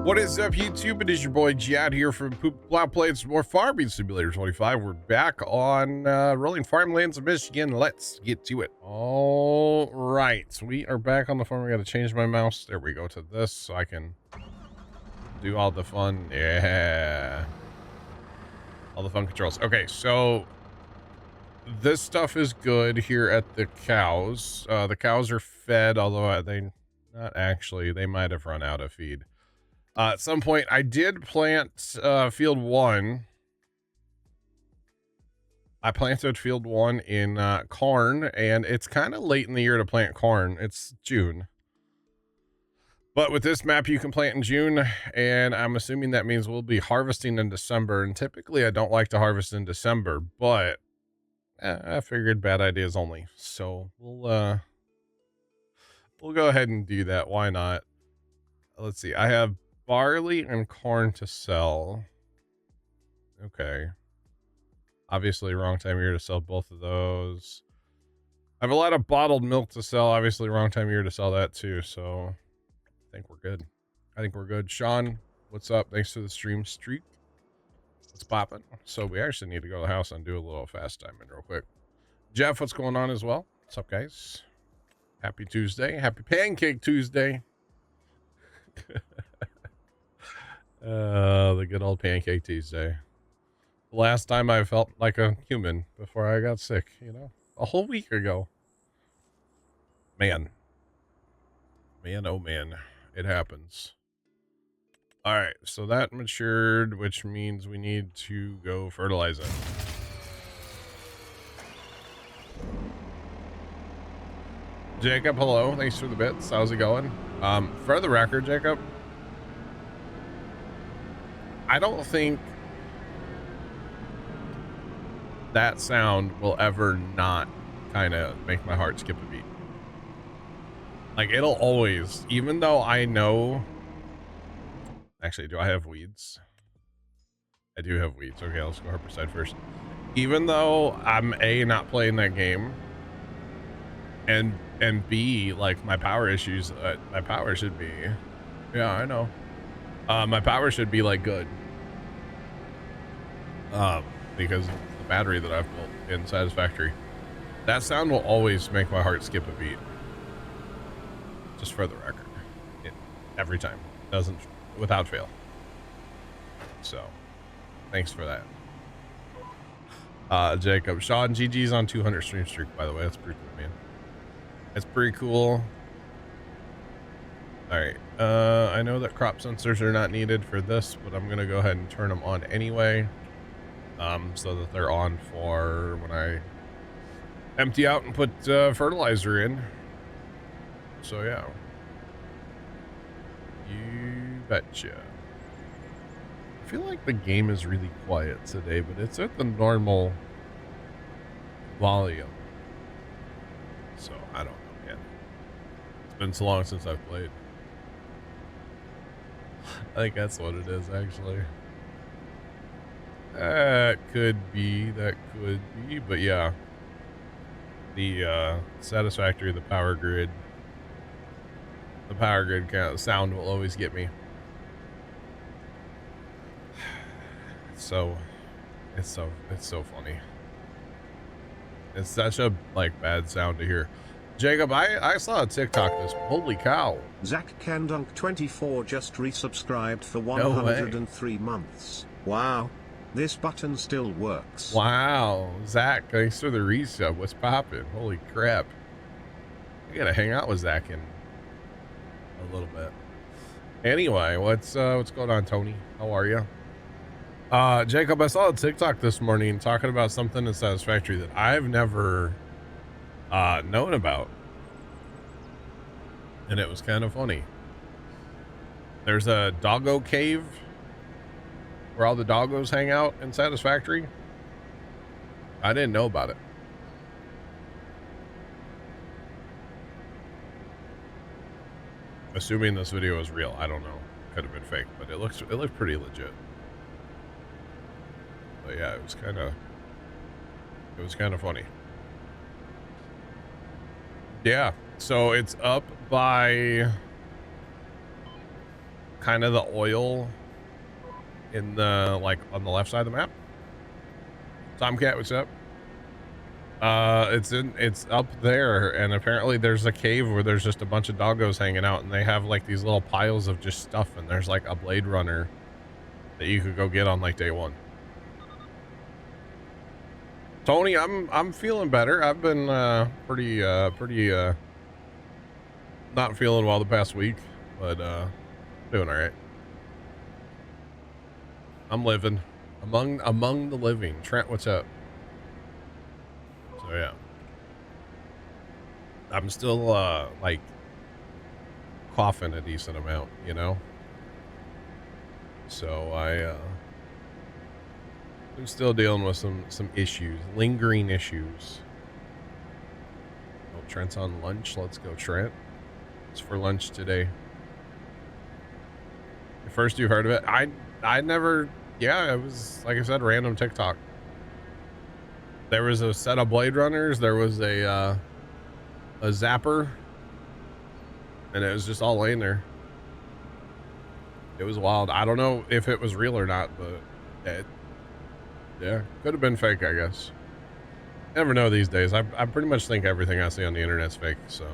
What is up, YouTube? It is your boy Jad here from Plow playing some more Farming Simulator 25. We're back on rolling Farmlands of Michigan. Let's get to it. All right, so we are back on the farm. We got to change my mouse. There we go to this so I can do all the fun. Yeah, all the fun controls. Okay, so this stuff is good here at the cows. The cows are fed, although they not actually. They might have run out of feed. At some point, I did plant field 1. I planted field 1 in corn, and it's kind of late in the year to plant corn. It's June. But with this map, you can plant in June, and I'm assuming that means we'll be harvesting in December. And typically, I don't like to harvest in December, but I figured bad ideas only. So we'll go ahead and do that. Why not? Let's see. I have barley and corn to sell. Okay. Obviously, wrong time of year to sell both of those. I have a lot of bottled milk to sell. Obviously, wrong time of year to sell that too. So I think we're good. I think we're good. Sean, what's up? Thanks for the stream streak. What's popping? So we actually need to go to the house and do a little fast time in real quick. Jeff, what's going on as well? What's up, guys? Happy Tuesday. Happy Pancake Tuesday. The good old Pancake Tuesday. The last time I felt like a human before I got sick, you know, a whole week ago. Man, oh man, it happens. All right, so that matured, which means we need to go fertilize it. Jacob, hello. Thanks for the bits. How's it going? For the record, Jacob, I don't think that sound will ever not kind of make my heart skip a beat. Like, it'll always, even though I know... Actually, do I have weeds? I do have weeds. Okay, let's go herbicide first. Even though I'm A, not playing that game, and B, like, my power issues, my power should be... Yeah, I know. My power should be, like, good. Because of the battery that I've built in Satisfactory. That sound will always make my heart skip a beat. Just for the record. Every time. Doesn't, without fail. So, thanks for that. Jacob. Sean, GG's on 200 stream streak, by the way. That's pretty cool, man. It's pretty cool. Alright, I know that crop sensors are not needed for this, but I'm gonna go ahead and turn them on anyway, so that they're on for when I empty out and put fertilizer in. So yeah, you betcha. I feel like the game is really quiet today, but it's at the normal volume, so I don't know, man. It's been so long since I've played. I think that's what it is, actually. That could be, but yeah. The Satisfactory, the power grid kind of sound will always get me. It's so funny. It's such a, like, bad sound to hear. Jacob, I saw a TikTok this. Holy cow. Zach Candunk 24 just resubscribed for 103 months. Wow. This button still works. Wow. Zach, thanks for the resub. What's poppin'? Holy crap. I gotta hang out with Zach in a little bit. Anyway, what's going on, Tony? How are you? Jacob, I saw a TikTok this morning talking about something in Satisfactory that I've never known about, and it was kind of funny. There's a doggo cave where all the doggos hang out in Satisfactory. I didn't know about it. Assuming this video is real, I don't know. Could have been fake, but it looked pretty legit. But yeah, it was kind of funny. Yeah, so it's up by kind of the oil in the, like, on the left side of the map. Tomcat, what's up? It's up there, and apparently there's a cave where there's just a bunch of doggos hanging out, and they have like these little piles of just stuff, and there's like a Blade Runner that you could go get on like day one. Tony, I'm feeling better. I've been pretty not feeling well the past week, but doing all right. I'm living among the living. Trent, what's up? So yeah, I'm still like coughing a decent amount, you know. So I'm still dealing with some issues, lingering issues. Oh, Trent's on lunch. Let's go, Trent. It's for lunch today. First you've heard of it? I never. Yeah, it was, like I said, random TikTok. There was a set of Blade Runners. There was a zapper, and it was just all laying there. It was wild. I don't know if it was real or not, but yeah, could have been fake, I guess. Never know these days. I pretty much think everything I see on the internet's fake. So,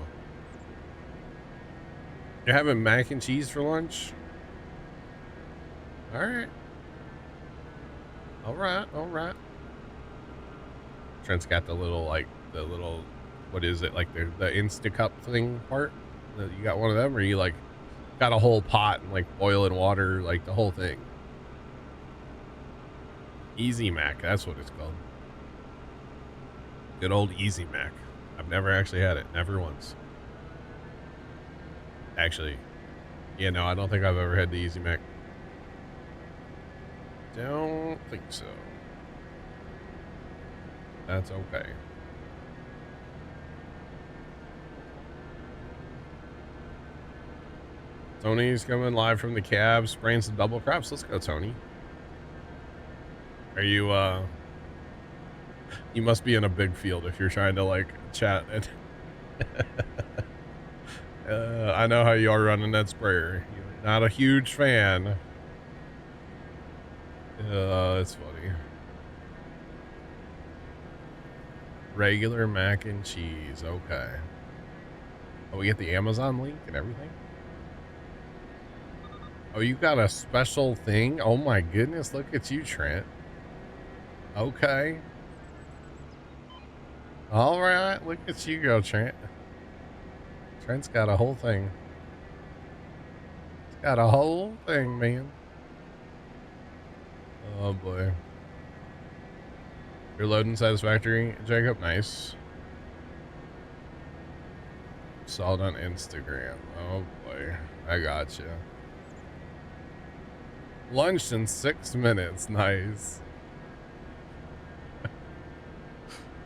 you're having mac and cheese for lunch? All right. All right. Trent's got the little, like, what is it, like the Instacup thing part? You got one of them, or you like got a whole pot and like boiling water, like the whole thing? Easy Mac, that's what it's called. Good old Easy Mac. I've never actually had it, never once. Actually, yeah, no, I don't think I've ever had the Easy Mac. Don't think so. That's okay. Tony's coming live from the cab, spraying some double crops. Let's go, Tony. Are you, you must be in a big field if you're trying to, like, chat it. I know how you are running that sprayer. You're not a huge fan. It's funny. Regular mac and cheese. Okay. Oh, we get the Amazon link and everything? Oh, you got a special thing? Oh my goodness, look at you, Trent. Okay. All right, look at you go, Trent. Trent's got a whole thing. He's got a whole thing, man. Oh boy. You're loading satisfactory, Jacob? Nice. Saw it on Instagram. Oh boy. I gotcha. Lunch in 6 minutes. Nice.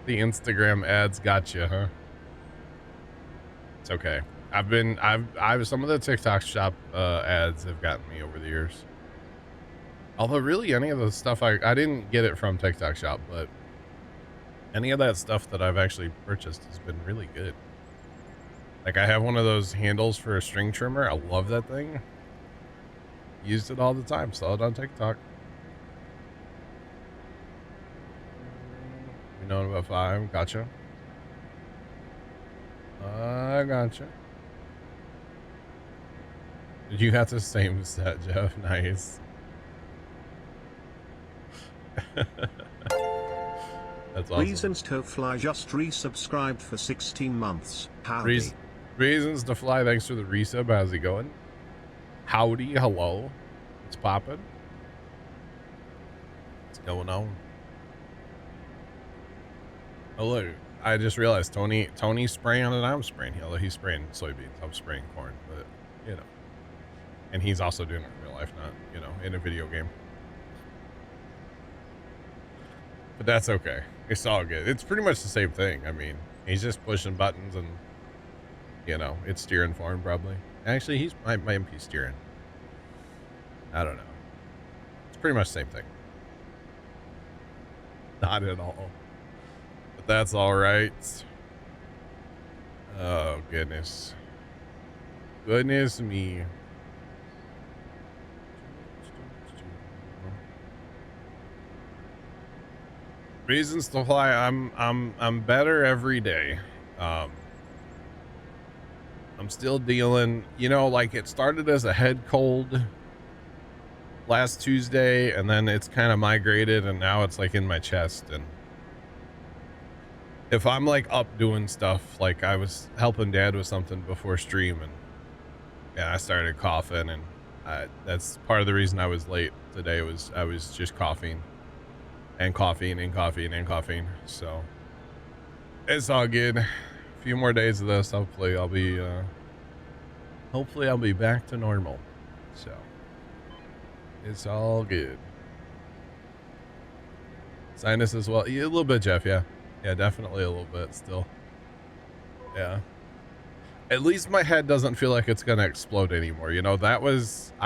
The Instagram ads gotcha, huh? It's okay. I've some of the TikTok shop ads have gotten me over the years. Although really any of the stuff I didn't get it from TikTok shop, but any of that stuff that I've actually purchased has been really good. Like I have one of those handles for a string trimmer. I love that thing. Used it all the time. Saw it on TikTok. You know about 5. Gotcha. I gotcha. Did you have the same set, Jeff? Nice. That's awesome. Reasons to Fly just resubscribed for 16 months. Howdy. Reasons to Fly, thanks for the resub. How's it going? Howdy, hello. It's popping. What's going on? Oh look, I just realized Tony's spraying on it. I'm spraying. Although he's spraying soybeans, I'm spraying corn. But you know, and he's also doing it in real life, not in a video game. But that's okay. It's all good. It's pretty much the same thing. I mean, he's just pushing buttons and it's steering for him probably. Actually, he's my MP steering. I don't know. It's pretty much the same thing. Not at all. But that's all right. Oh, goodness. Goodness me. Reasons to fly. I'm better every day. Um, I'm still dealing, you know, like it started as a head cold last Tuesday, and then it's kind of migrated, and now it's like in my chest. And if I'm like up doing stuff, like I was helping dad with something before stream, and yeah, I started coughing, and that's part of the reason I was late today. Was I was just coughing and coughing and coughing and coughing. So it's all good. A few more days of this, hopefully I'll be back to normal. So it's all good. Sinus as well. Yeah, a little bit, Jeff. Yeah, definitely a little bit still. Yeah, at least my head doesn't feel like it's gonna explode anymore. You know, I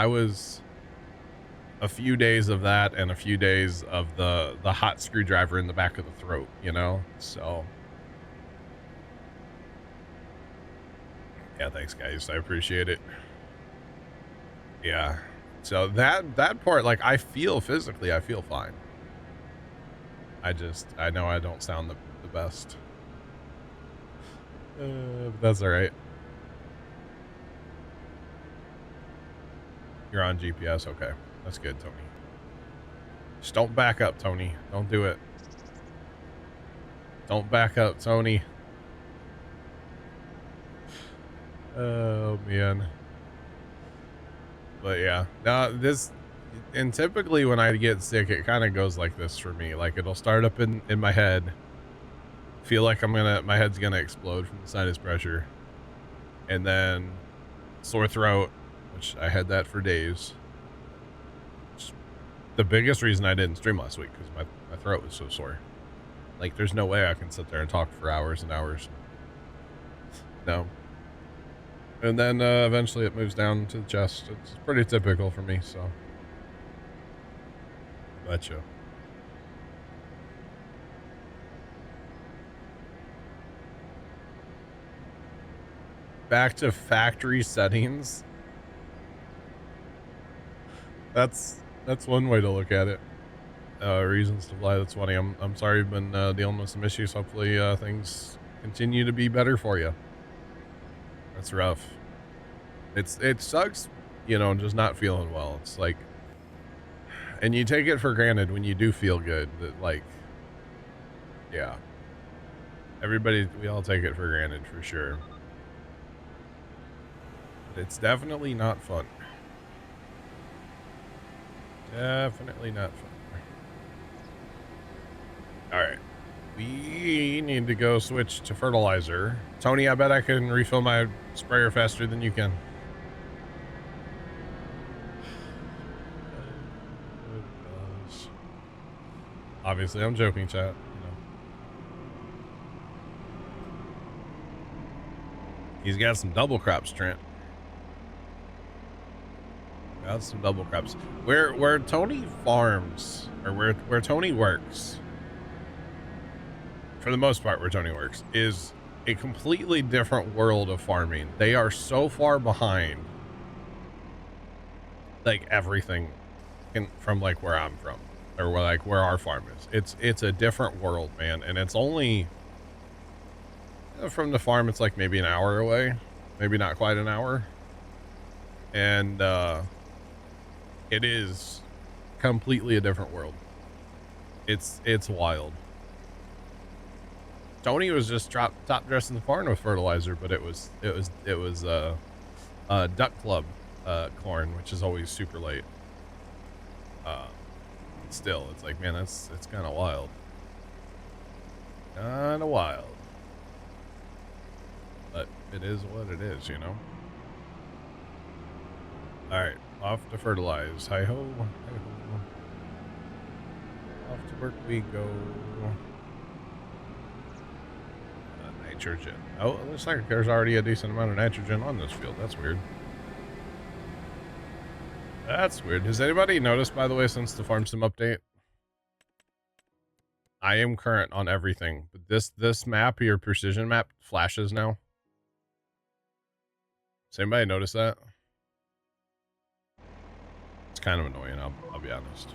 was a few days of that and a few days of the hot screwdriver in the back of the throat, you know. So yeah, thanks guys, I appreciate it. Yeah, so that part, like, I feel physically, I feel fine. I know I don't sound the best, but that's all right. You're on GPS. Okay, that's good, Tony. Just don't back up, Tony. Don't do it. Don't back up, Tony. Oh man. But yeah, now this, and typically when I get sick, it kind of goes like this for me. Like it'll start up in my head, feel like my head's gonna explode from the sinus pressure, and then sore throat, which I had that for days. It's the biggest reason I didn't stream last week, because my throat was so sore. Like there's no way I can sit there and talk for hours and hours. No. And then eventually it moves down to the chest. It's pretty typical for me, so. Betcha. Back to factory settings. That's one way to look at it. Reasons to fly. That's funny. I'm sorry you've been dealing with some issues. Hopefully things continue to be better for you. That's rough. It sucks, you know, just not feeling well. It's like, and you take it for granted when you do feel good. That, like, yeah, we all take it for granted for sure. But it's definitely not fun. Definitely not fun. All right, we need to go switch to fertilizer. Tony, I bet I can refill my sprayer faster than you can. Obviously, I'm joking, chat. You know. He's got some double crops, Trent. Got some double crops. Where Tony farms, or where Tony works, for the most part, where Tony works, is a completely different world of farming. They are so far behind, like, everything from like where I'm from, or where our farm is. It's a different world, man. And it's only from the farm, it's like maybe an hour away, maybe not quite an hour. And it is completely a different world. It's wild. Tony was just top dressing the farm with fertilizer, but it was duck club corn, which is always super late. Still, it's like, man, it's kind of wild. Kind of wild. But it is what it is, you know? Alright, off to fertilize. Hi-ho, hi-ho. Off to work we go. Nitrogen. Oh, it looks like there's already a decent amount of nitrogen on this field. That's weird. That's weird. Has anybody noticed, by the way, since the farm sim update? I am current on everything, but this map, your precision map, flashes now. Does anybody notice that? It's kind of annoying, I'll be honest.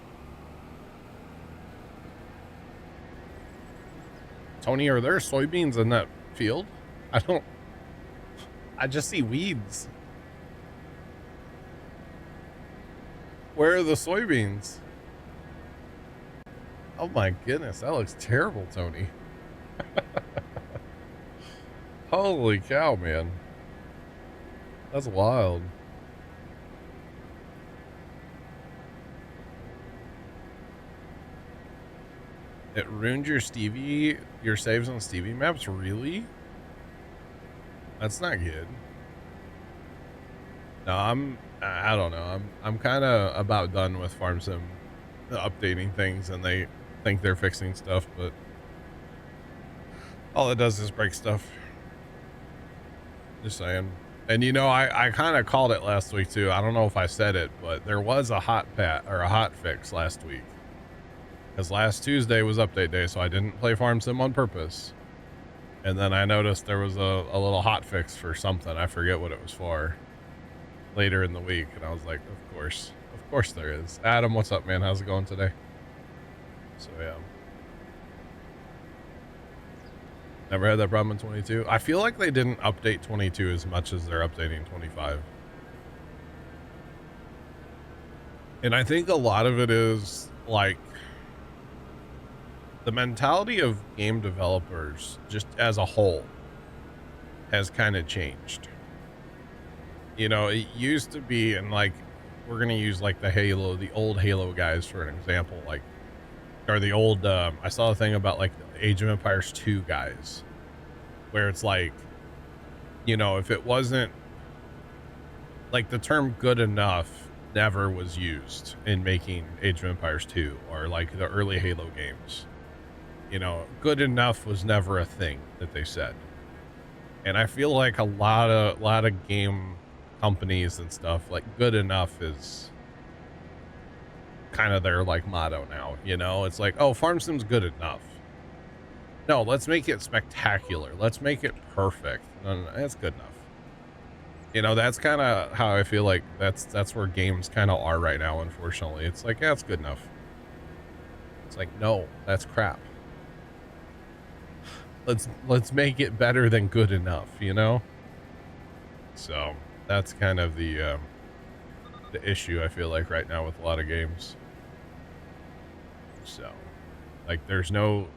Tony, are there soybeans in that field? I just see weeds. Where are the soybeans? Oh my goodness, that looks terrible, Tony. Holy cow, man. That's wild. It ruined your saves on Stevie maps? Really? That's not good. No, I don't know. I'm kind of about done with Farm Sim updating things, and they think they're fixing stuff, but all it does is break stuff. Just saying. And you know, I kind of called it last week too. I don't know if I said it, but there was a hot fix last week. Because last Tuesday was update day, so I didn't play Farm Sim on purpose. And then I noticed there was a little hot fix for something. I forget what it was for. Later in the week, and I was like, of course there is. Adam, what's up, man? How's it going today? So yeah. Never had that problem in 22. I feel like they didn't update 22 as much as they're updating 25. And I think a lot of it is like the mentality of game developers just as a whole has kind of changed. You know, it used to be, and like, we're going to use like the old Halo guys for an example, like, or the old, I saw a thing about like the Age of Empires 2 guys, where it's like, you know, if it wasn't, like the term good enough never was used in making Age of Empires 2 or like the early Halo games. You know, good enough was never a thing that they said. And I feel like a lot of game companies and stuff, like good enough is kind of their like motto now. You know, it's like, oh, Farm Sim's good enough. No, let's make it spectacular. Let's make it perfect. No, that's good enough. You know, that's kind of how I feel like that's where games kind of are right now. Unfortunately, it's like, yeah, it's good enough. It's like, no, that's crap. Let's make it better than good enough, you know? So that's kind of the issue I feel like right now with a lot of games. So like the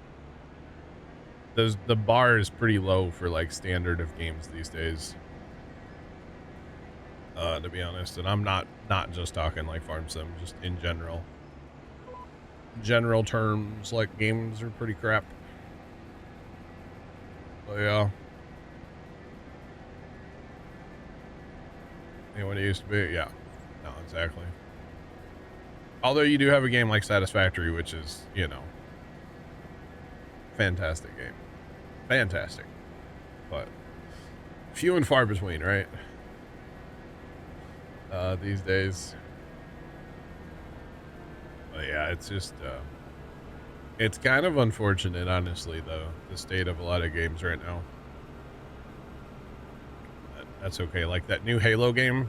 bar is pretty low for like standard of games these days. To be honest, and I'm not just talking like Farm Sim, just in general terms, like games are pretty crap. So yeah. What it used to be, yeah. No, exactly. Although you do have a game like Satisfactory, which is, you know, fantastic game. Fantastic. But few and far between, right? These days. But yeah, it's just it's kind of unfortunate, honestly, though, the state of a lot of games right now. That's okay. Like that new Halo game.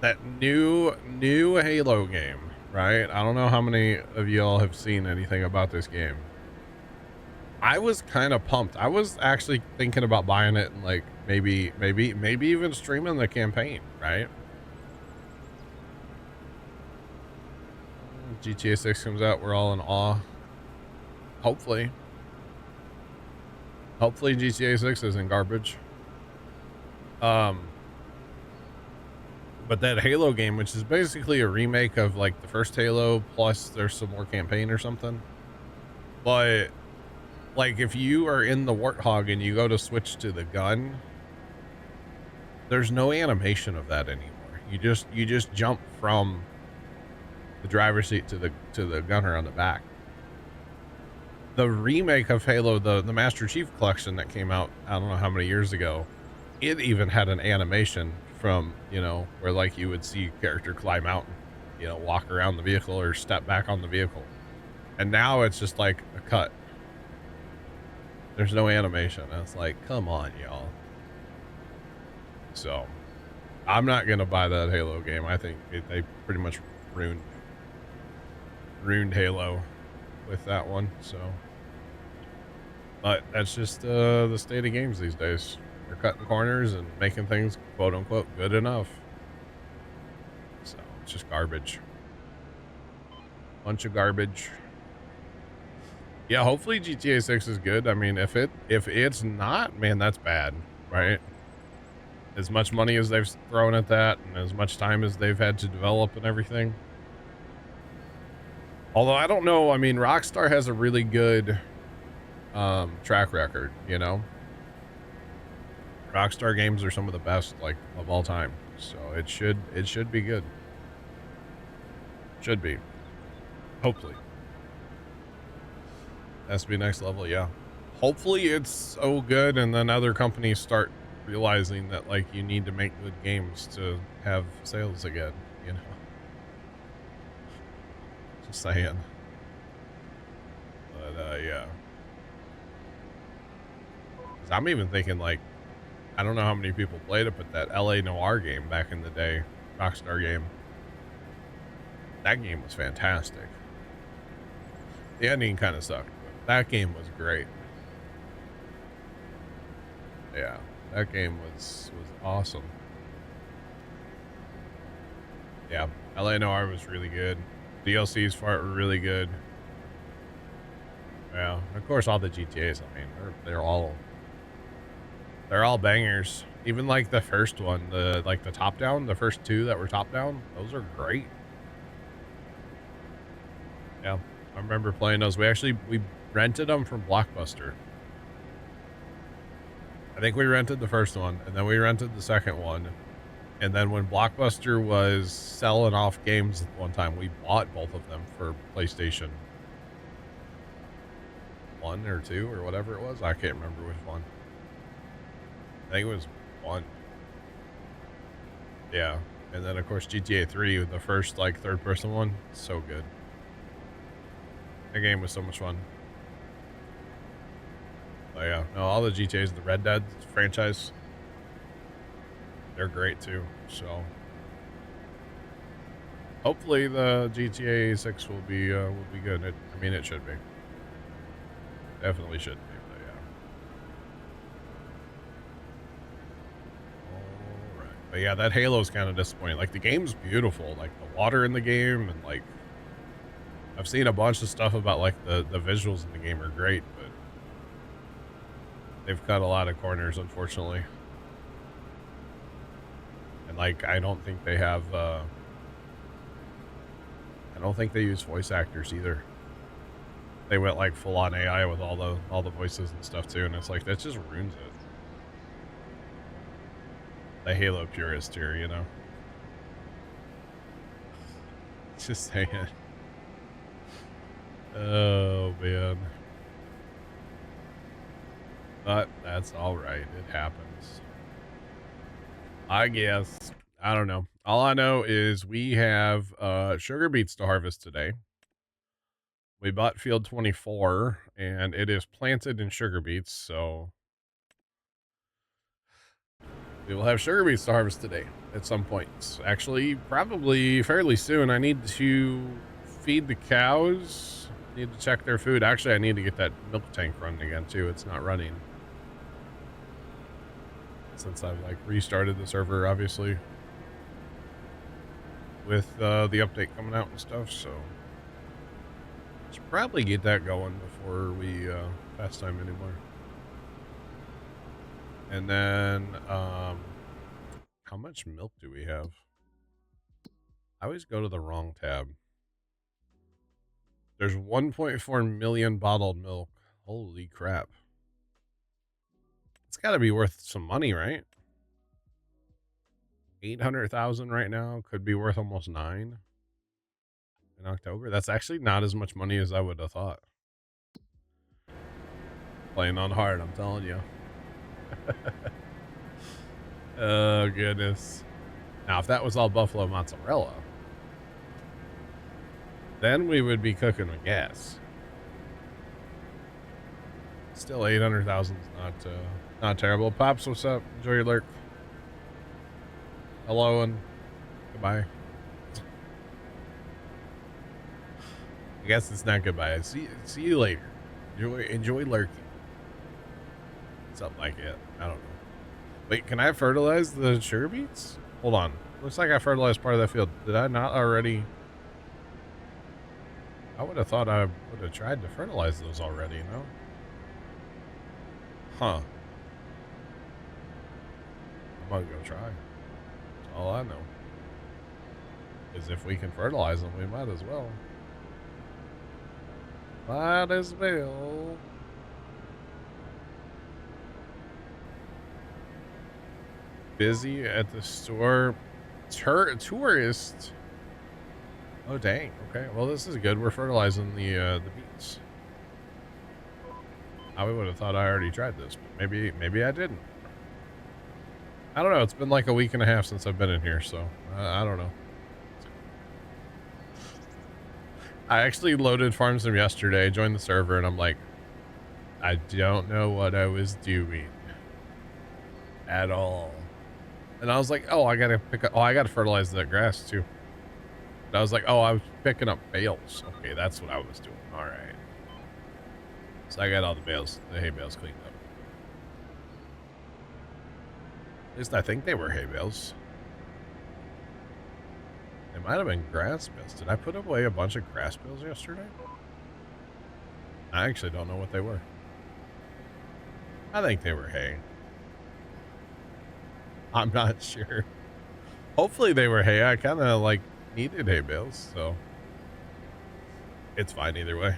That new Halo game, right? I don't know how many of y'all have seen anything about this game. I was kind of pumped. I was actually thinking about buying it and like maybe even streaming the campaign, right? GTA 6 comes out, we're all in awe. Hopefully GTA 6 isn't garbage. But that Halo game, which is basically a remake of like the first Halo, plus there's some more campaign or something. But like if you are in the Warthog and you go to switch to the gun, there's no animation of that anymore. You just jump from the driver's seat to the gunner on the back. The remake of Halo, the Master Chief Collection that came out, I don't know how many years ago, it even had an animation from, you know, where like you would see a character climb out and, you know, walk around the vehicle or step back on the vehicle. And now it's just like a cut. There's no animation. And it's like, come on, y'all. So I'm not going to buy that Halo game. I think they pretty much ruined Halo with that one. So But that's just the state of games these days. They're cutting corners and making things quote unquote good enough. So it's just garbage. Bunch of garbage. Yeah, hopefully GTA 6 is good. I mean, if it's not, man, that's bad, right? As much money as they've thrown at that and as much time as they've had to develop and everything. Although I don't know, I mean, Rockstar has a really good track record, you know? Rockstar games are some of the best, like, of all time. So it should be good. Should be. Hopefully. Has to be next level, yeah. Hopefully it's so good and then other companies start realizing that, like, you need to make good games to have sales again, you know? Just saying. But, yeah. 'Cause I'm even thinking, like, I don't know how many people played it, but that LA Noire game back in the day, Rockstar game, that game was fantastic. The ending kind of sucked, but that game was great. Yeah, that game was awesome. Yeah, LA Noire was really good. DLCs for it were really good. Yeah, of course, all the GTAs. I mean, they're all bangers. Even like the first one, the top down, the first two that were top down, those are great. Yeah, I remember playing those. We rented them from Blockbuster. I think we rented the first one, and then we rented the second one. And then when Blockbuster was selling off games one time, we bought both of them for PlayStation 1 or 2 or whatever it was. I can't remember which one. I think it was 1. Yeah. And then, of course, GTA 3, the first, like, third-person one. So good. That game was so much fun. But, yeah. No, all the GTAs, the Red Dead franchise, they're great, too. So, hopefully the GTA 6 will be good. I mean, it should be. Definitely should be, but yeah. Alright. But yeah, that Halo's kind of disappointing. Like, the game's beautiful. Like, the water in the game, and, like, I've seen a bunch of stuff about, like, the visuals in the game are great, but they've cut a lot of corners, unfortunately. And, like, I don't think they have, I don't think they use voice actors either. They went, like, full-on AI with all the voices and stuff, too, and it's like, that just ruins it. The Halo purist here, you know? Just saying. Oh, man. But that's all right. It happens. I guess. I don't know. All I know is we have sugar beets to harvest today. We bought field 24 and it is planted in sugar beets, so we will have sugar beets to harvest today at some point. Actually, probably fairly soon. I need to feed the cows. Need to check their food. Actually, I need to get that milk tank running again too. It's not running since I've like restarted the server, obviously, with the update coming out and stuff. So should probably get that going before we pass time anymore. And then how much milk do we have? I always go to the wrong tab. There's 1.4 million bottled milk. Holy crap. It's got to be worth some money, right? 800,000 right now. Could be worth almost 9 in October. That's actually not as much money as I would have thought. Playing on hard, I'm telling you. Oh, goodness. Now, if that was all buffalo mozzarella, then we would be cooking with gas. Still 800,000 is not terrible. Pops, what's up? Enjoy your lurk. Hello and goodbye. I guess it's not goodbye. See you later. Enjoy lurking. Something like it. I don't know. Wait, can I fertilize the sugar beets? Hold on. Looks like I fertilized part of that field. Did I not already? I would have thought I would have tried to fertilize those already, no? Huh. I'm gonna go try. That's all I know. Is if we can fertilize them, we might as well. Might as well. Busy at the store. Tourist. Oh dang. Okay. Well, this is good. We're fertilizing the beets. I would have thought I already tried this, but maybe I didn't. I don't know. It's been like a week and a half since I've been in here, so I don't know. I actually loaded Farm Sim yesterday, joined the server, and I'm like, I don't know what I was doing at all. And I was like, oh, I gotta fertilize that grass too. And I was like, oh, I was picking up bales. Okay, that's what I was doing. All right. So I got all the hay bales cleaned up. At least I think they were hay bales. They might have been grass bales. Did I put away a bunch of grass bales yesterday? I actually don't know what they were. I think they were hay. I'm not sure. Hopefully they were hay. I kind of like needed hay bales, so it's fine either way.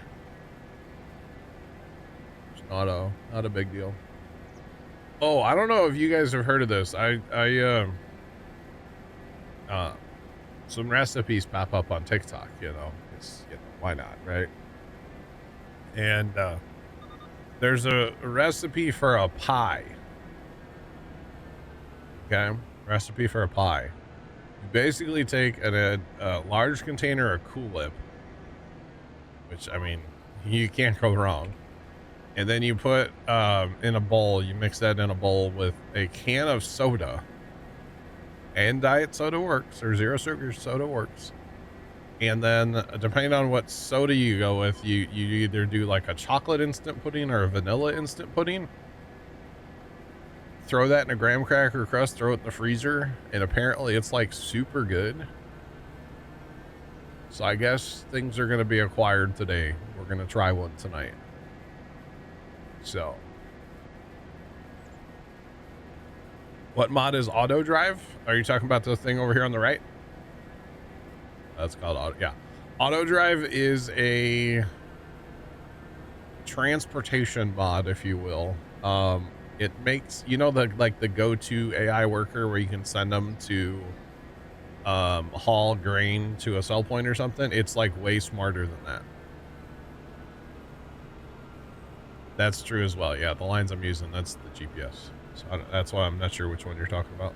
It's not a big deal. Oh, I don't know if you guys have heard of this. Some recipes pop up on TikTok, why not, right? And there's a recipe for a pie. Okay, recipe for a pie. You basically take a large container of Cool Whip, which, I mean, you can't go wrong. And then you put in a bowl, you mix that in a bowl with a can of soda. And diet soda works, or zero sugar soda works. And then, depending on what soda you go with, you either do like a chocolate instant pudding or a vanilla instant pudding. Throw that in a graham cracker crust, throw it in the freezer, and apparently it's like super good. So I guess things are going to be acquired today. We're going to try one tonight. So. What mod is auto drive? Are you talking about the thing over here on the right? That's called auto. Yeah. Auto drive is a transportation mod, if you will. It makes, the go-to AI worker where you can send them to haul grain to a sell point or something. It's like way smarter than that. That's true as well. Yeah, the lines I'm using, that's the GPS. So that's why I'm not sure which one you're talking about.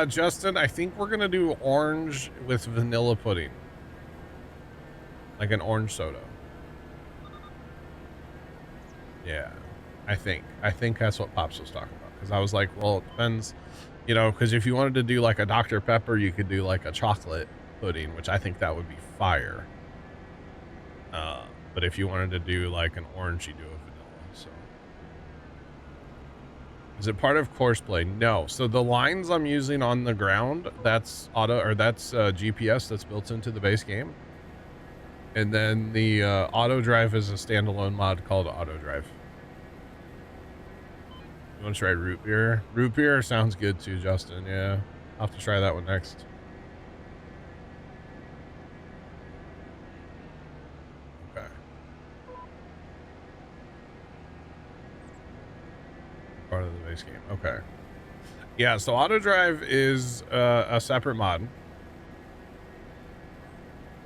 Justin, I think we're going to do orange with vanilla pudding. Like an orange soda. Yeah, I think that's what Pops was talking about. Because I was like, well, it depends, because if you wanted to do like a Dr. Pepper, you could do like a chocolate pudding, which I think that would be fire. But if you wanted to do like an orange, you do a vanilla. So, is it part of Courseplay? No. So the lines I'm using on the ground, that's GPS that's built into the base game. And then the auto drive is a standalone mod called auto drive. You want to try root beer? Root beer sounds good too, Justin. Yeah, I'll have to try that one next. Okay. Part of the base game. Okay. Yeah, so auto drive is a separate mod.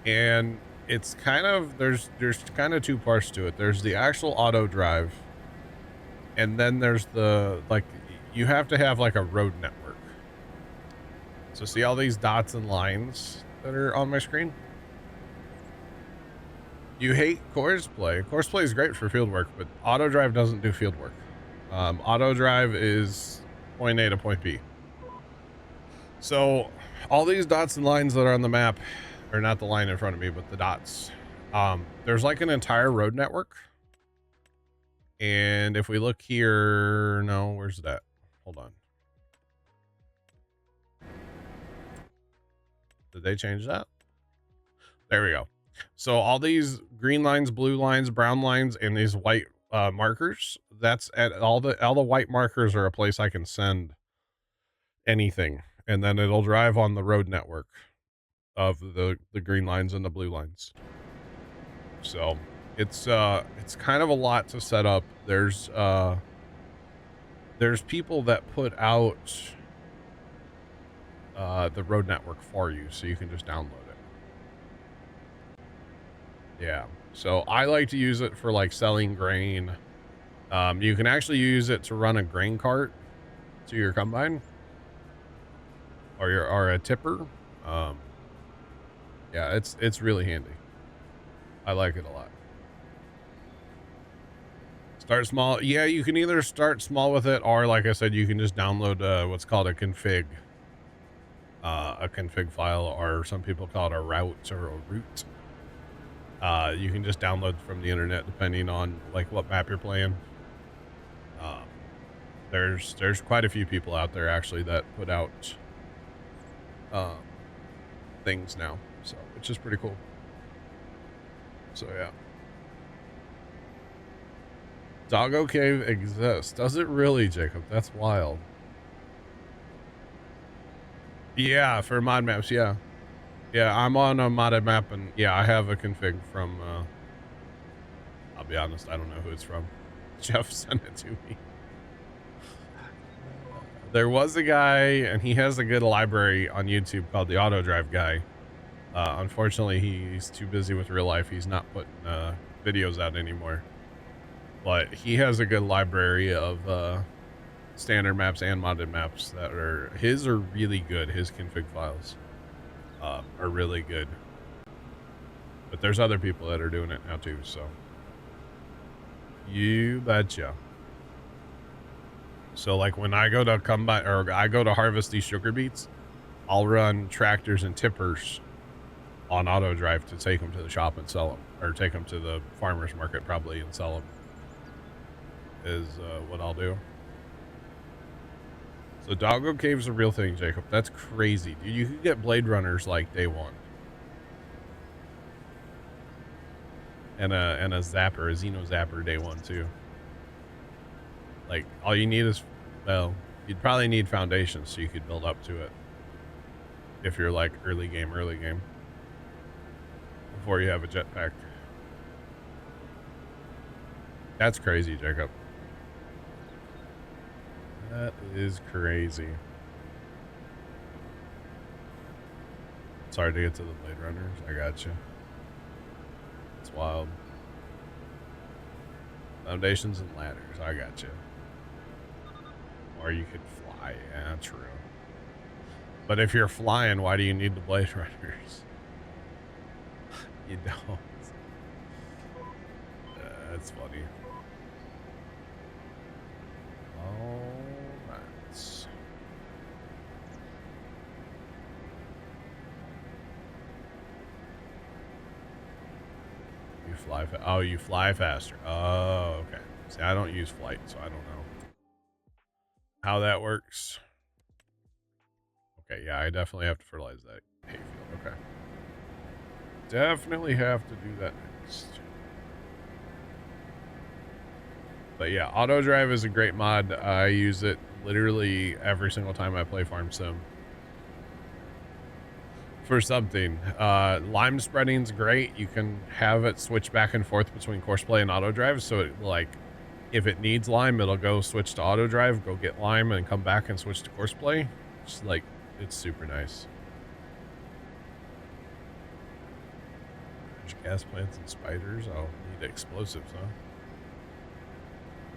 And it's kind of, there's kind of two parts to it. There's the actual auto drive, and then there's the, like, you have to have like a road network. So see all these dots and lines that are on my screen? You hate Courseplay. Courseplay is great for field work, but auto drive doesn't do field work. Auto drive is point A to point B. So all these dots and lines that are on the map, or not the line in front of me, but the dots. There's like an entire road network And if we look here, no, where's that? Hold on. Did they change that? There we go. So all these green lines, blue lines, brown lines, and these white markers, that's at all the white markers are a place I can send anything, and then it'll drive on the road network of the green lines and the blue lines. So it's kind of a lot to set up. There's people that put out the road network for you, so you can just download it. Yeah. So I like to use it for like selling grain. You can actually use it to run a grain cart to your combine or a tipper. Yeah, it's really handy. I like it a lot. Start small. Yeah, you can either start small with it, or like I said, you can just download what's called a config file, or some people call it a route or a route. You can just download from the internet depending on like what map you're playing. There's quite a few people out there actually that put out things now, so which is pretty cool. So yeah. Doggo Cave exists. Does it really, Jacob? That's wild. Yeah, for mod maps, yeah. Yeah, I'm on a modded map, and yeah, I have a config from, I'll be honest, I don't know who it's from. Jeff sent it to me. There was a guy, and he has a good library on YouTube called the Auto Drive Guy. Unfortunately, he's too busy with real life. He's not putting videos out anymore. But he has a good library of standard maps and modded maps that are really good. His config files are really good. But there's other people that are doing it now too, so you betcha. So like when I go to combine, or I go to harvest these sugar beets, I'll run tractors and tippers on auto drive to take them to the shop and sell them, or take them to the farmer's market probably and sell them, is what I'll do. So Doggo Cave's a real thing, Jacob. That's crazy, dude. You could get Blade Runners like day one. And a Zapper, a Xeno Zapper day one too. Like all you need is, well, you'd probably need foundations so you could build up to it. If you're like early game. Before you have a jetpack. That's crazy, Jacob. That is crazy. It's hard to get to the Blade Runners. I got you. It's wild. Foundations and ladders. I got you. Or you could fly. Yeah, true. But if you're flying, why do you need the Blade Runners? You don't. That's funny. All right. You fly oh, you fly faster. Oh, okay. See, I don't use flight, so I don't know how that works. Okay, yeah, I definitely have to fertilize that hayfield. Okay. Definitely have to do that next. But yeah, auto drive is a great mod. I use it literally every single time I play Farm Sim. For something. Lime spreading's great. You can have it switch back and forth between course play and auto drive. So it, like, if it needs lime, it'll go switch to auto drive, go get lime, and come back and switch to course play. It's like, it's super nice. There's gas plants and spiders. Oh, need explosives, huh?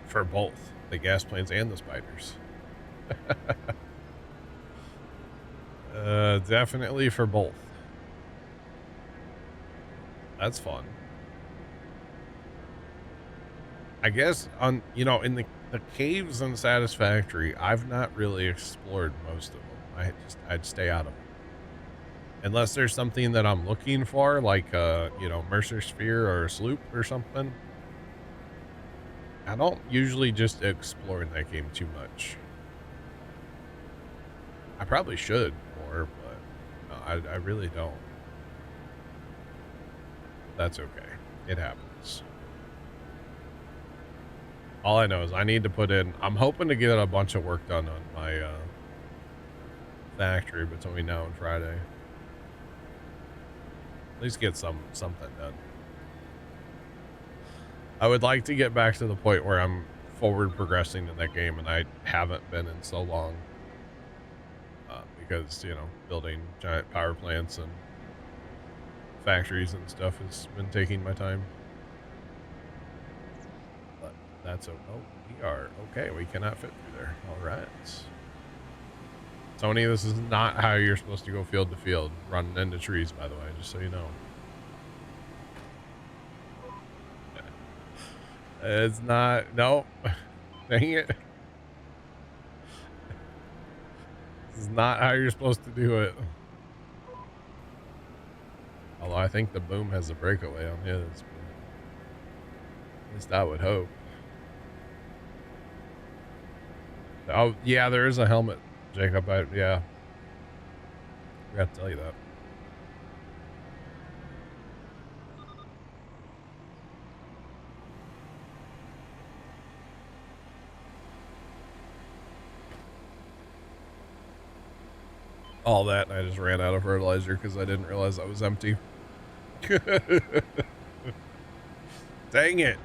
For both the gas plants and the spiders. Definitely for both. That's fun. I guess on, you know, in the caves in Satisfactory, I've not really explored most of them. I'd stay out of them. Unless there's something that I'm looking for, like, you know, Mercer Sphere or a sloop or something. I don't usually just explore in that game too much. I probably should more, but no, I really don't. That's okay. It happens. All I know is I need to put in, I'm hoping to get a bunch of work done on my factory between now and Friday. At least get something done. I would like to get back to the point where I'm forward progressing in that game, and I haven't been in so long. Because, you know, building giant power plants and factories and stuff has been taking my time. But that's oh, we are okay. We cannot fit through there. All right. Tony, this is not how you're supposed to go field to field, running into trees, by the way, just so you know. It's not, no. Dang it. This is not how you're supposed to do it. Although I think the boom has a breakaway on his. At least I would hope. Oh, yeah, there is a helmet, Jacob. Yeah. I forgot to tell you that. All that, and I just ran out of fertilizer because I didn't realize I was empty. Dang it.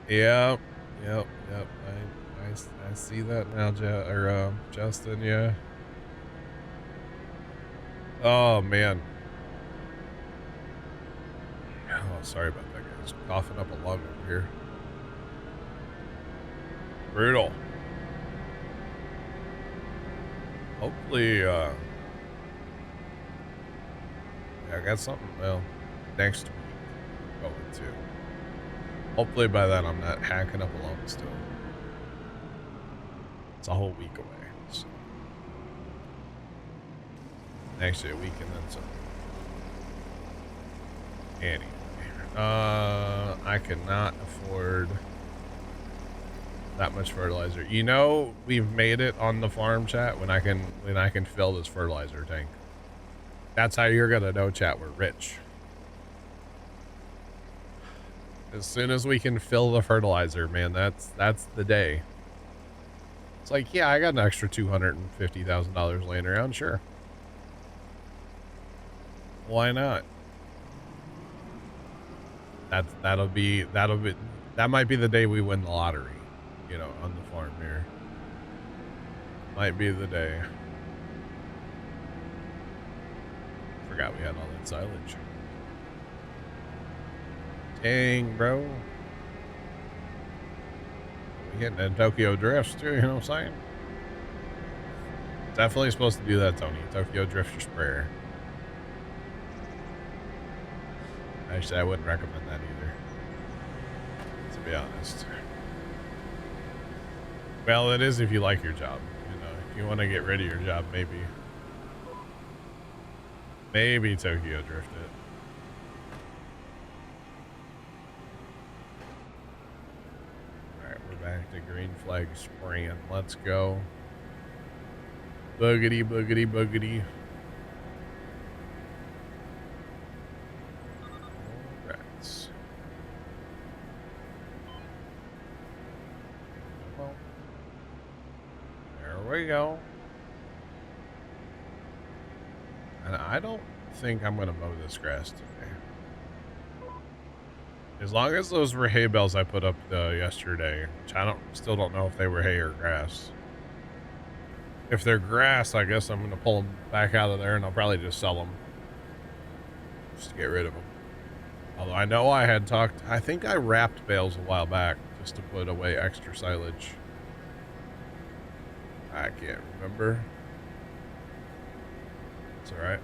Yep. I see that now, Justin, yeah. Oh, man. Oh, sorry about that, guys. Coughing up a lung over here. Brutal. Hopefully, yeah, I got something, well, next week going to. Hopefully by then I'm not hacking up a lung still. It's a whole week away, so. Actually a week and then some. Anyway, I cannot afford that much fertilizer. You know, we've made it on the farm, chat, when I can fill this fertilizer tank. That's how you're gonna know, chat, we're rich. As soon as we can fill the fertilizer, man, that's the day. It's like, yeah, I got an extra $250,000 laying around, sure. Why not? That might be the day we win the lottery, you know, on the farm here. Might be the day. Forgot we had all that silage. Dang, bro. We getting in Tokyo drifts too, you know what I'm saying? Definitely supposed to do that, Tony. Tokyo drift your sprayer. Actually, I wouldn't recommend that either, to be honest. Well, it is if you like your job. You know, if you want to get rid of your job, maybe Tokyo drift it. Alright, we're back to green flag spraying. Let's go. Boogity, boogity, boogity. Rats. Well, there we go. And I don't think I'm going to mow this grass today. As long as those were hay bales I put up yesterday, which still don't know if they were hay or grass. If they're grass, I guess I'm going to pull them back out of there and I'll probably just sell them. Just to get rid of them. Although I know I had talked, I think I wrapped bales a while back just to put away extra silage. I can't remember. It's alright.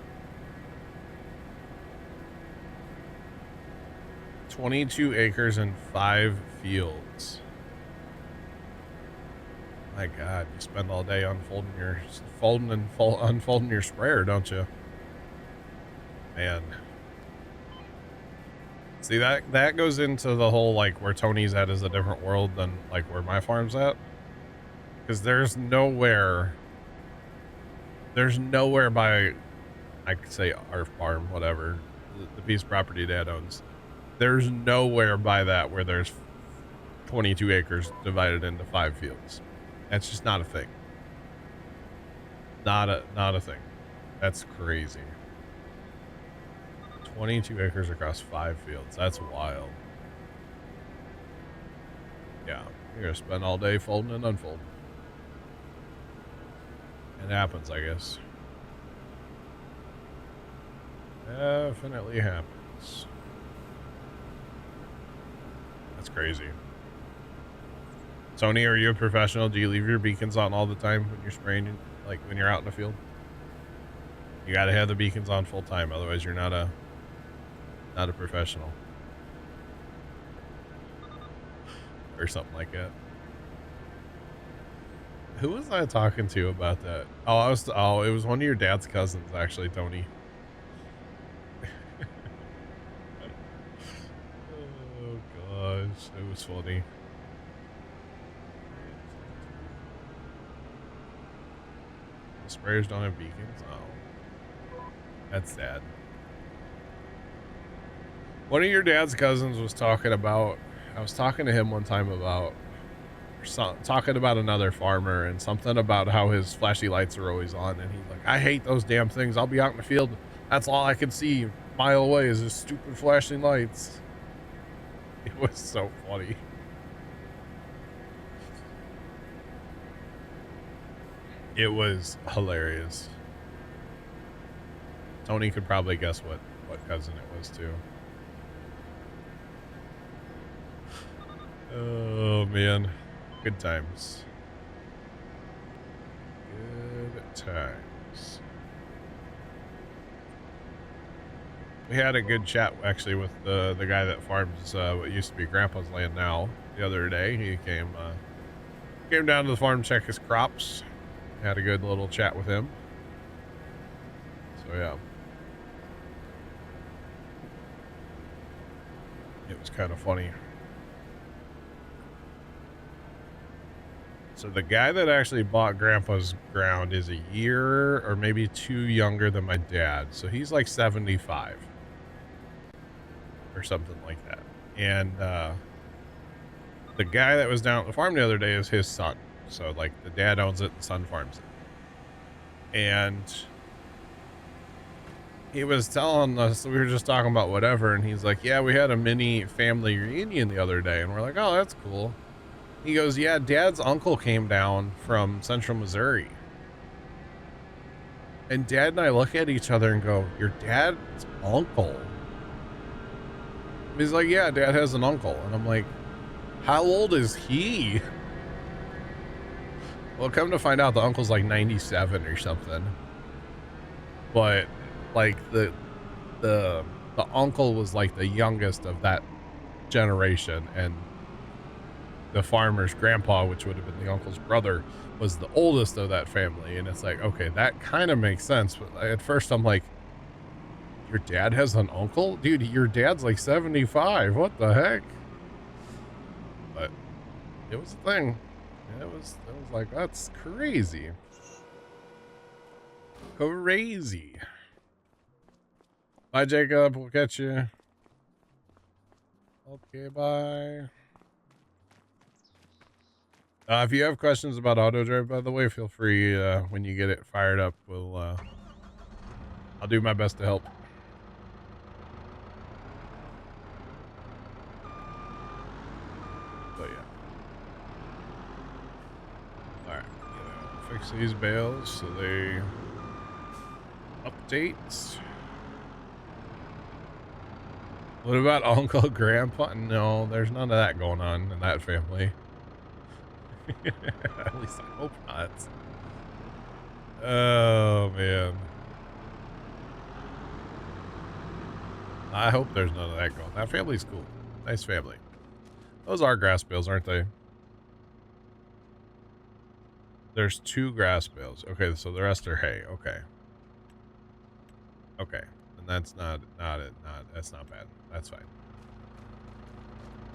22 acres and 5 fields. My God, you spend all day unfolding your sprayer, don't you? Man. See, that goes into the whole, like, where Tony's at is a different world than, like, where my farm's at. Because there's nowhere by, I could say our farm, whatever, the piece of property Dad owns. There's nowhere by that where there's 22 acres divided into 5 fields. That's just not a thing. Not a thing. That's crazy. 22 acres across 5 fields. That's wild. Yeah, you're gonna spend all day folding and unfolding. It happens, I guess. Definitely happens. That's crazy. Tony, are you a professional? Do you leave your beacons on all the time when you're spraying, like when you're out in the field? You gotta have the beacons on full time, otherwise you're not a professional. Or something like that. Who was I talking to about that? Oh, it was one of your dad's cousins, actually, Tony. Oh gosh, it was funny. The sprayers don't have beacons? Oh, that's sad. One of your dad's cousins was talking about, I was talking to him one time about, talking about another farmer and something about how his flashy lights are always on, and he's like, I hate those damn things. I'll be out in the field, that's all I can see a mile away is his stupid flashing lights. It was so funny. It was hilarious. Tony could probably guess what cousin it was too. Oh man, good times. Good times. We had a good chat actually with the guy that farms what used to be Grandpa's land now. The other day, he came down to the farm to check his crops. Had a good little chat with him. So yeah, it was kind of funny. So the guy that actually bought Grandpa's ground is a year or maybe 2 younger than my dad. So he's like 75 or something like that. And the guy that was down at the farm the other day is his son. So like the dad owns it, the son farms it. And he was telling us, we were just talking about whatever. And he's like, yeah, we had a mini family reunion the other day. And we're like, oh, that's cool. He goes, yeah, Dad's uncle came down from central Missouri. And Dad and I look at each other and go, your dad's uncle? He's like, yeah, Dad has an uncle. And I'm like, how old is he? Well, come to find out, the uncle's like 97 or something. But like the uncle was like the youngest of that generation, and the farmer's grandpa, which would have been the uncle's brother, was the oldest of that family. And it's like, okay, that kind of makes sense. But at first I'm like, your dad has an uncle? Dude, your dad's like 75. What the heck? But it was a thing. It was like, that's crazy. Crazy. Bye, Jacob. We'll catch you. Okay, bye. If you have questions about auto drive, by the way, feel free when you get it fired up. I'll do my best to help. But yeah. All right, fix these bales so they update. What about Uncle Grandpa? No, there's none of that going on in that family. At least I hope not. Oh man, I hope there's none of that going. That family's cool. Nice family. Those are grass bales, aren't they? There's 2 grass bales. Okay, so the rest are hay. Okay. Okay, and that's not that's not bad. That's fine.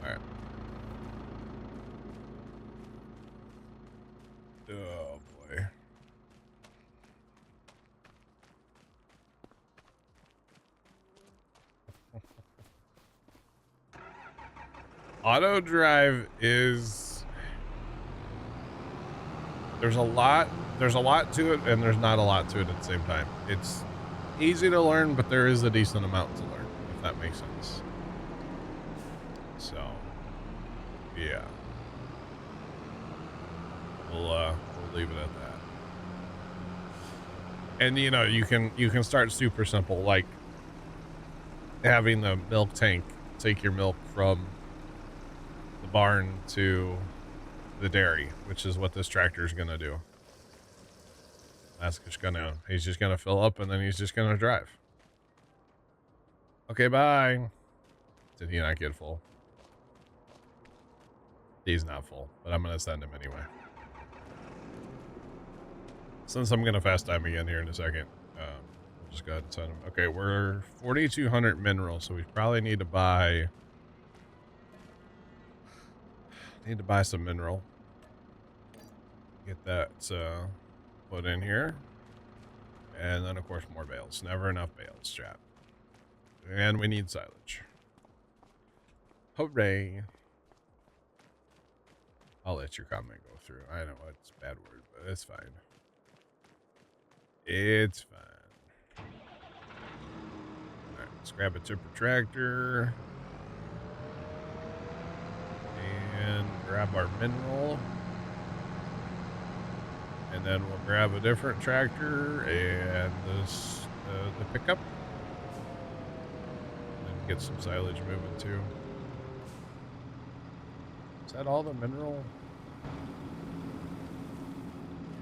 All right. Oh boy. Auto drive is, there's a lot to it, and there's not a lot to it at the same time. It's easy to learn, but there is a decent amount to learn, if that makes sense. So yeah, we'll leave it at that. And you know, you can start super simple, like having the milk tank take your milk from the barn to the dairy, which is what this tractor is gonna do. That's just he's just gonna fill up, and then he's just gonna drive. Okay, bye. Did he not get full? He's not full, but I'm gonna send him anyway. Since I'm gonna fast time again here in a second, we'll just go ahead and send him. Okay, we're 4,200 minerals, so we probably need to buy some mineral. Get that put in here, and then of course more bales. Never enough bales, chat. And we need silage. Hooray! I'll let your comment go through. I know it's a bad word, but it's fine. It's fine. Alright, let's grab a tipper tractor. And grab our mineral. And then we'll grab a different tractor and this the pickup. And get some silage moving too. Is that all the mineral?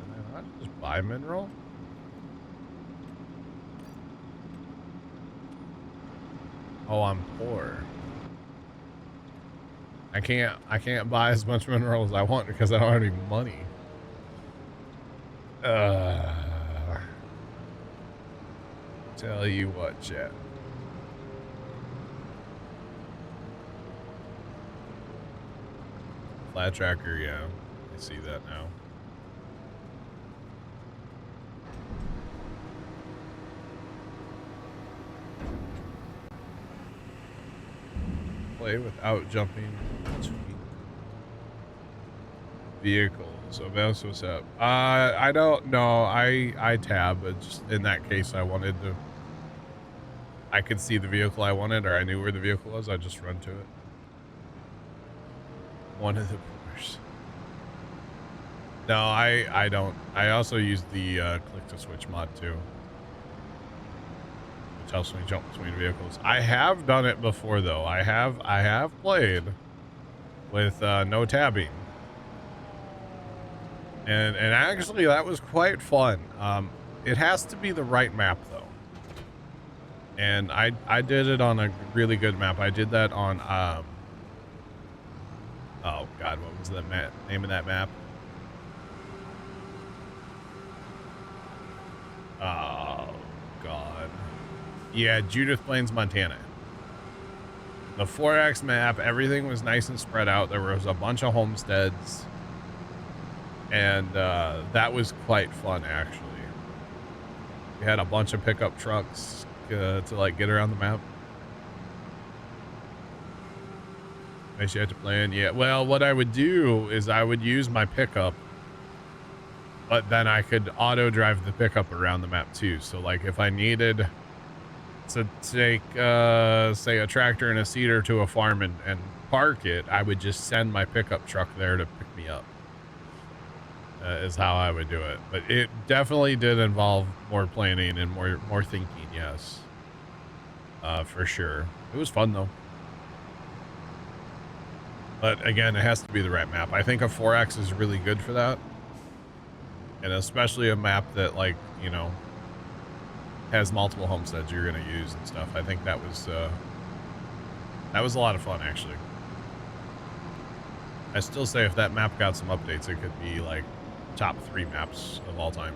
Can I not just buy mineral? Oh, I'm poor. I can't buy as much mineral as I want because I don't have any money. Tell you what, chat. Flat tracker, yeah. I see that now. Play without jumping between vehicles. So that's what's up. I don't know. I tab, but just in that case, I could see the vehicle I wanted, or I knew where the vehicle was. I just run to it. One of the pushers. No, I don't. I also use the click to switch mod too, which helps me jump between vehicles. I have done it before though. I have played with no tabbing, and actually that was quite fun. It has to be the right map though, and I did it on a really good map. I did that on oh god, what was the name of that map? Oh god, yeah, Judith Plains, Montana. The 4X map, everything was nice and spread out. There was a bunch of homesteads, and that was quite fun actually. We had a bunch of pickup trucks to like get around the map. I should have to plan. Yeah, well, what I would do is I would use my pickup, but then I could auto drive the pickup around the map too. So like if I needed to take say a tractor and a seeder to a farm and park it, I would just send my pickup truck there to pick me up. Is how I would do it. But it definitely did involve more planning and more thinking, yes. For sure. It was fun though. But again, it has to be the right map. I think a 4X is really good for that. And especially a map that, like, you know, has multiple homesteads you're going to use and stuff. I think that was a lot of fun, actually. I still say if that map got some updates, it could be, like, top 3 maps of all time.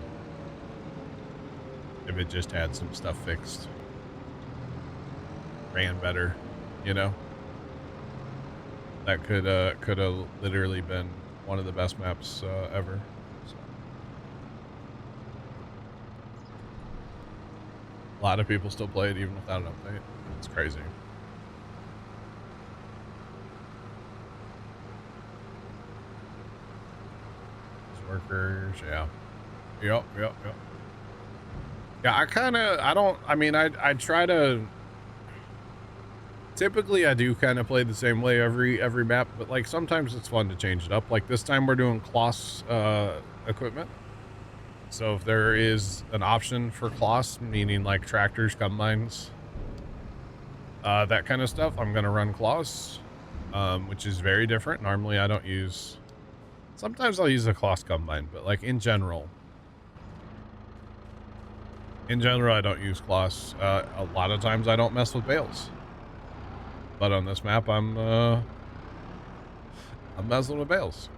If it just had some stuff fixed. Ran better, you know? That could have literally been one of the best maps ever. So. A lot of people still play it even without an update. It's crazy. Workers, yeah. Yep. Yeah, I try to, typically I do kind of play the same way every map, but like sometimes it's fun to change it up. Like this time we're doing Kloss equipment. So if there is an option for Kloss, meaning like tractors, combines, that kind of stuff, I'm gonna run Kloss, which is very different. Normally I don't use, sometimes I'll use a Kloss combine, but like in general I don't use Kloss. A lot of times I don't mess with bales, but on this map I'm messing with bales.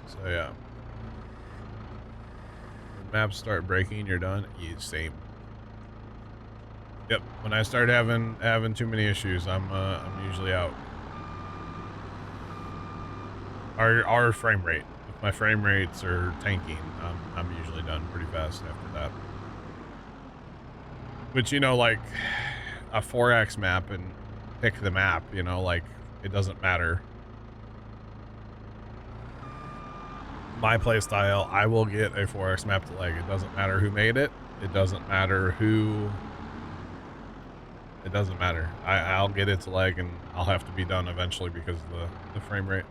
So yeah, when maps start breaking, you're done. You same. Yep. When I start having too many issues, I'm usually out. Our frame rate. If my frame rates are tanking, I'm usually done pretty fast after that. Which, you know, like a 4X map and pick the map, you know, like it doesn't matter. My play style, I will get a 4X map to leg. It doesn't matter who made it. It doesn't matter who. It doesn't matter. I'll get it to leg and I'll have to be done eventually because of the frame rate.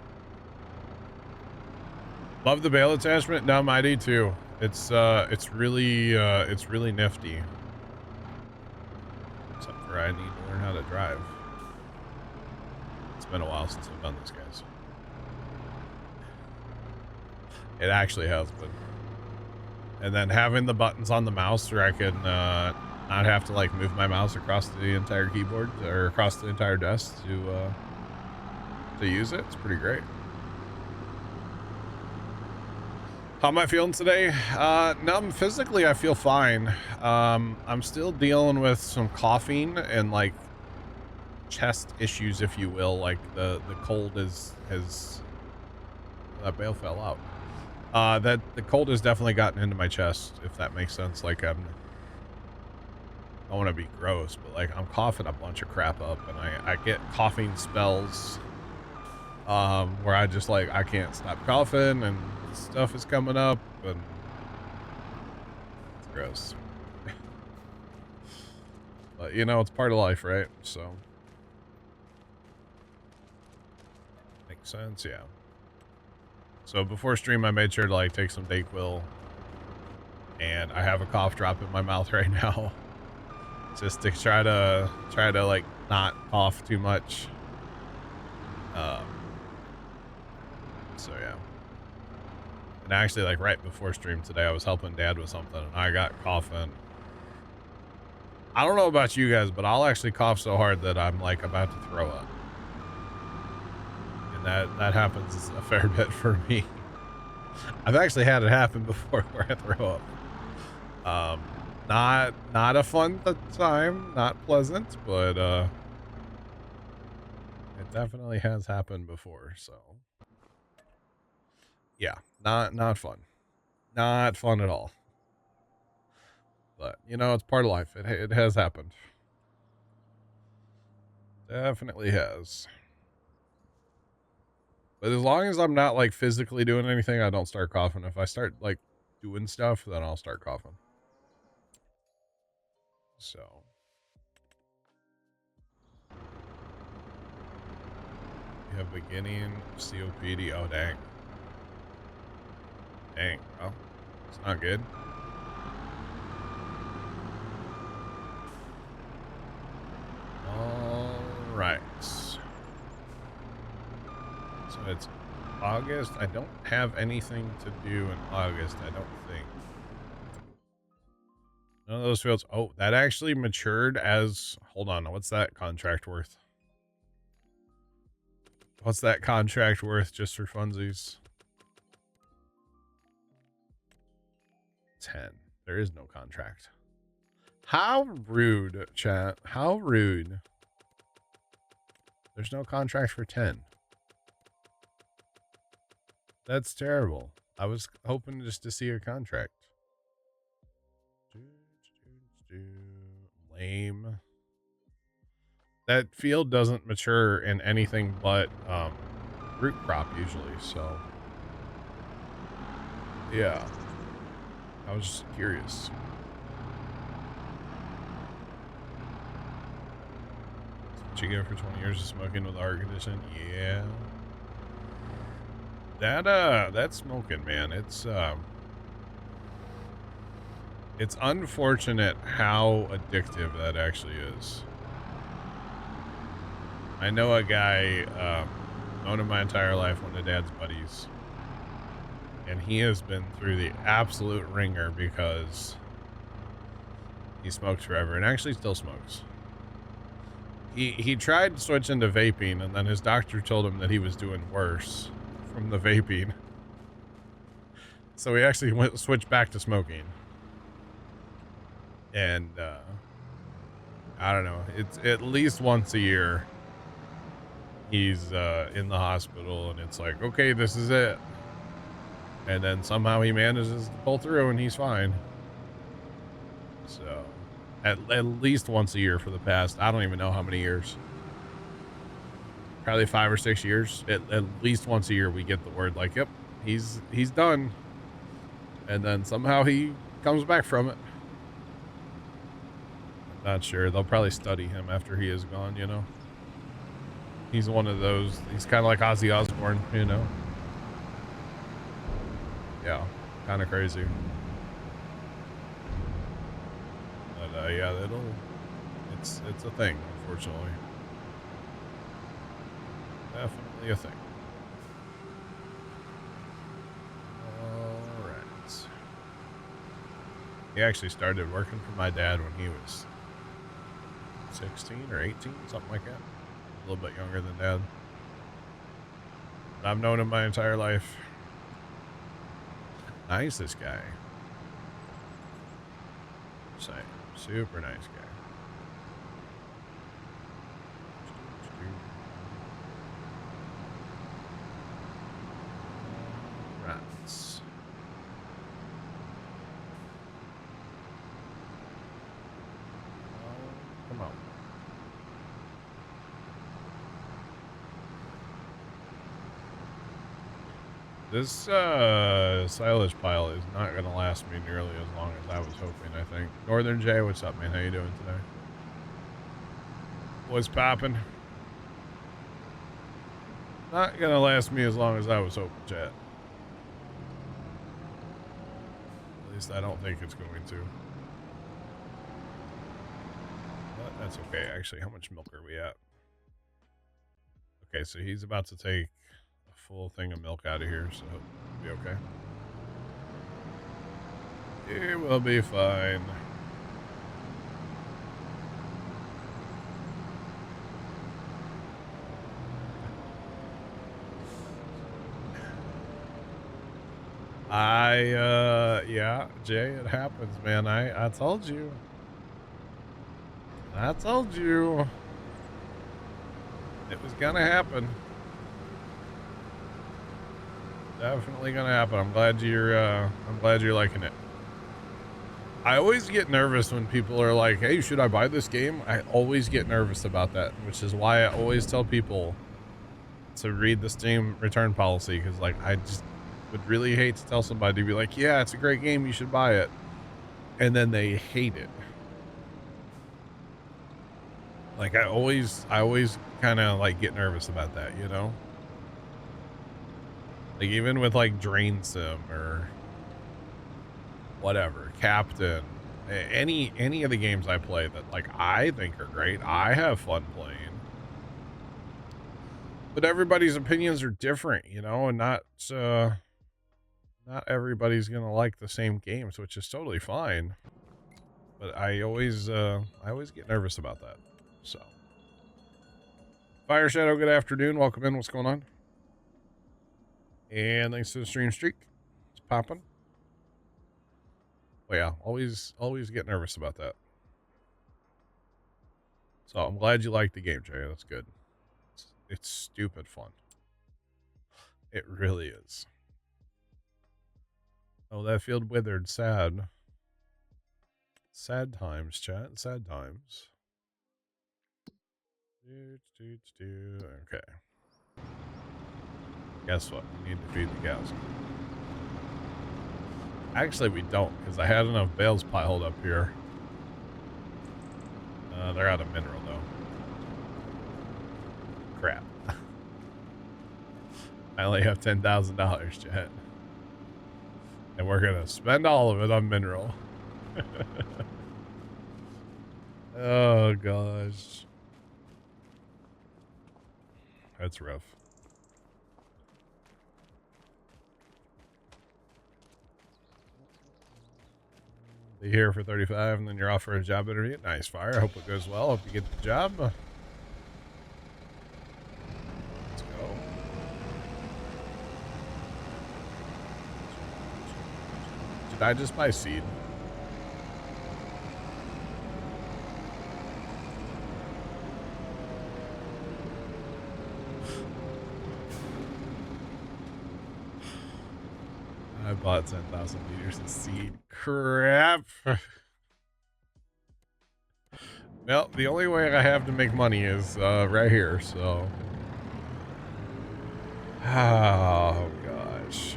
Love the bale attachment. No, I do too. It's really nifty. Except for I need to learn how to drive. It's been a while since I've done this, guys. It actually has been. And then having the buttons on the mouse where I can not have to like move my mouse across the entire keyboard or across the entire desk to use it. It's pretty great. How am I feeling today? No, physically I feel fine. I'm still dealing with some coughing and like chest issues, if you will. Like the cold has that bale fell out. That the cold has definitely gotten into my chest, if that makes sense. Like I don't want to be gross, but like I'm coughing a bunch of crap up, and I get coughing spells where I just like I can't stop coughing and stuff is coming up and it's gross. But you know, it's part of life, right? So makes sense. Yeah. So before stream I made sure to like take some Dayquil, and I have a cough drop in my mouth right now just to try to like not cough too much. So yeah. And actually, like right before stream today, I was helping Dad with something, and I got coughing. I don't know about you guys, but I'll actually cough so hard that I'm like about to throw up, and that happens a fair bit for me. I've actually had it happen before where I throw up. Not a fun time, not pleasant, but it definitely has happened before. So yeah, not fun. Not fun at all. But, you know, it's part of life. It has happened. Definitely has. But as long as I'm not, like, physically doing anything, I don't start coughing. If I start, like, doing stuff, then I'll start coughing. So. You have beginning COPD. Oh, dang. Dang. Well, it's not good. All right. So it's August. I don't have anything to do in August, I don't think. None of those fields. Oh, that actually matured as, hold on, what's that contract worth? What's that contract worth just for funsies? 10. There is no contract. How rude, chat. How rude. There's no contract for 10. That's terrible. I was hoping just to see a contract. Lame. That field doesn't mature in anything but root crop usually, so yeah. I was just curious. What you get for 20 years of smoking with air conditioning? Yeah. That's smoking, man. It's unfortunate how addictive that actually is. I know a guy, known him my entire life, one of Dad's buddies, and he has been through the absolute ringer because he smokes forever and actually still smokes. He tried switching to vaping, and then his doctor told him that he was doing worse from the vaping. So he actually switched back to smoking. And I don't know, it's at least once a year he's in the hospital, and it's like, okay, this is it. And then somehow he manages to pull through and he's fine. So at least once a year for the past, I don't even know how many years, probably 5 or 6 years. At least once a year we get the word like, yep, he's done. And then somehow he comes back from it. Not sure. They'll probably study him after he is gone, you know. He's one of those, he's kind of like Ozzy Osbourne, you know. Yeah, kind of crazy. But yeah, it's a thing, unfortunately. Definitely a thing. All right. He actually started working for my dad when he was 16 or 18, something like that. A little bit younger than Dad. I've known him my entire life. Nice, this guy. Same. Super nice guy. Rats. Oh, come on. This silage pile is not going to last me nearly as long as I was hoping, I think. Northern Jay, what's up, man? How you doing today? What's popping? Not going to last me as long as I was hoping, chat. At least I don't think it's going to. But that's okay, actually. How much milk are we at? Okay, so he's about to take a full thing of milk out of here, so it'll be okay. It will be fine. Yeah, Jay, it happens, man. I told you. I told you. It was gonna happen. Definitely gonna happen. I'm glad you're liking it. I always get nervous when people are like, hey, should I buy this game? I always get nervous about that, which is why I always tell people to read the Steam return policy, because like I just would really hate to tell somebody to be like, yeah, it's a great game, you should buy it, and then they hate it. Like I always kind of like get nervous about that, you know? Like even with like Drain Sim or whatever, Captain, any of the games I play that like I think are great, I have fun playing. But everybody's opinions are different, you know, and not everybody's gonna like the same games, which is totally fine. But I always get nervous about that. So, Fire Shadow, good afternoon. Welcome in. What's going on? And thanks to the stream streak. It's popping. Well, yeah, always get nervous about that. So I'm glad you liked the game, Jay. That's good. It's stupid fun. It really is. Oh, that field withered. Sad. Sad times, chat. Sad times. Okay. Guess what? We need to feed the cows. Actually, we don't, because I had enough bales piled up here. They're out of mineral, though. Crap. I only have $10,000, chat. And we're going to spend all of it on mineral. Oh, gosh. That's rough. Be here for 35 and then you're off for a job interview. Nice, Fire. I hope it goes well. Hope you get the job. Let's go. Did I just buy seed? I bought 10,000 liters of seed. Crap. Well, the only way I have to make money is right here, so. Oh, gosh.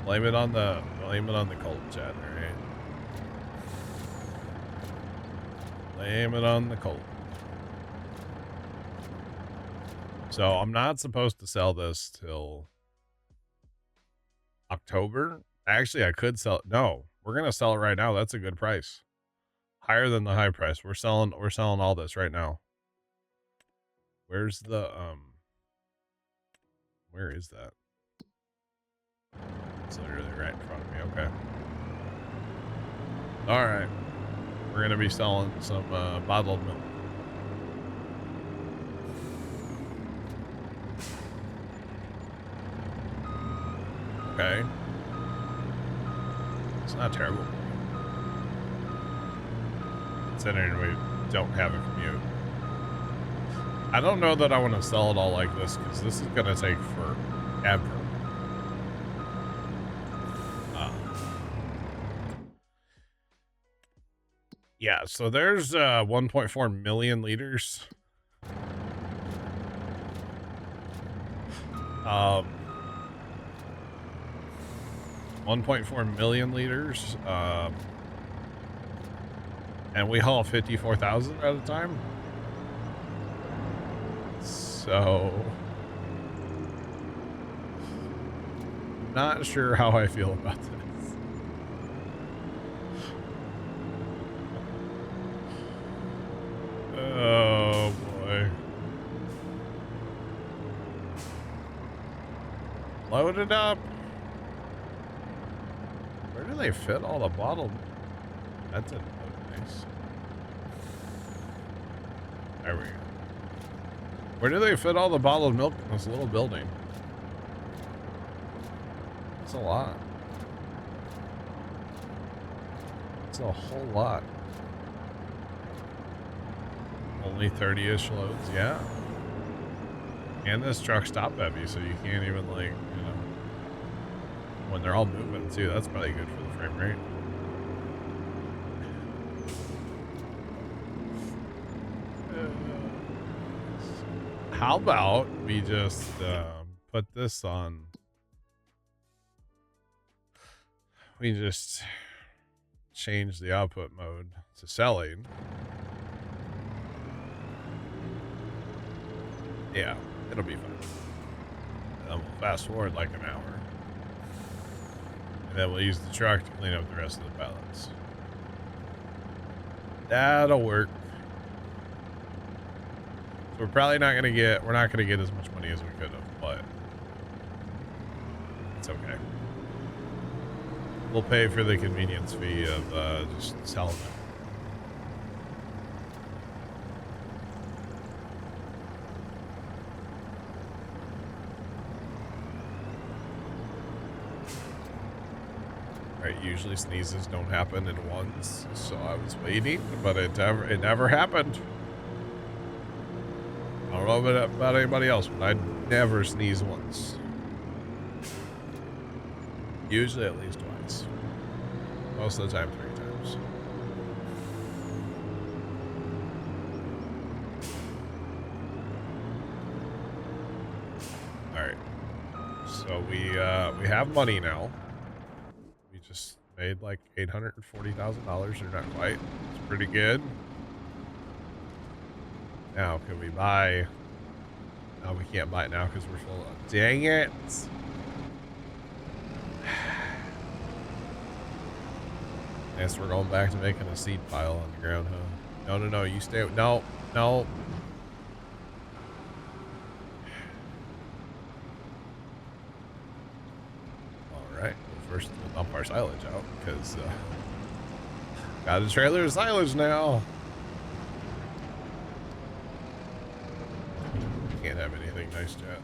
Blame it on the cold, chat, alright? Blame it on the cold. So I'm not supposed to sell this till October. Actually, I could sell it. No, we're gonna sell it right now. That's a good price. Higher than the high price. We're selling all this right now. Where's the where is that? It's literally right in front of me. Okay. Alright. We're gonna be selling some bottled milk. Okay. It's not terrible. Considering we don't have a commute. I don't know that I want to sell it all like this, because this is going to take forever. Yeah, so there's 1.4 million liters. 1.4 million liters, and we haul 54,000 at a time. So, not sure how I feel about this. Oh boy. Load it up. Where do they fit all the bottled? That didn't look nice. There we go. Where do they fit all the bottled milk in this little building? It's a lot. It's a whole lot. Only 30-ish loads, yeah. And this truck's top heavy, so you can't even, like, you know, when they're all moving too, that's probably good for the frame rate. How about we just put this on? We just change the output mode to selling. Yeah, it'll be fine. And then we'll fast forward like an hour. And then we'll use the truck to clean up the rest of the pallets. That'll work. So we're probably not gonna get, we're not gonna get as much money as we could have, but it's okay. We'll pay for the convenience fee of just selling it. Usually sneezes don't happen at once, so I was waiting, but it never happened. I don't know about anybody else, but I never sneeze once. Usually at least twice. Most of the time 3 times. Alright. So we have money now. We just made like $840,000, or not quite. It's pretty good. Now, can we buy? No, we can't buy it now because we're full of. Dang it! Guess we're going back to making a seed pile on the ground, huh? No, you stay. No. All right. Well, first we'll dump our silage out because got a trailer of silage now. Can't have anything nice yet.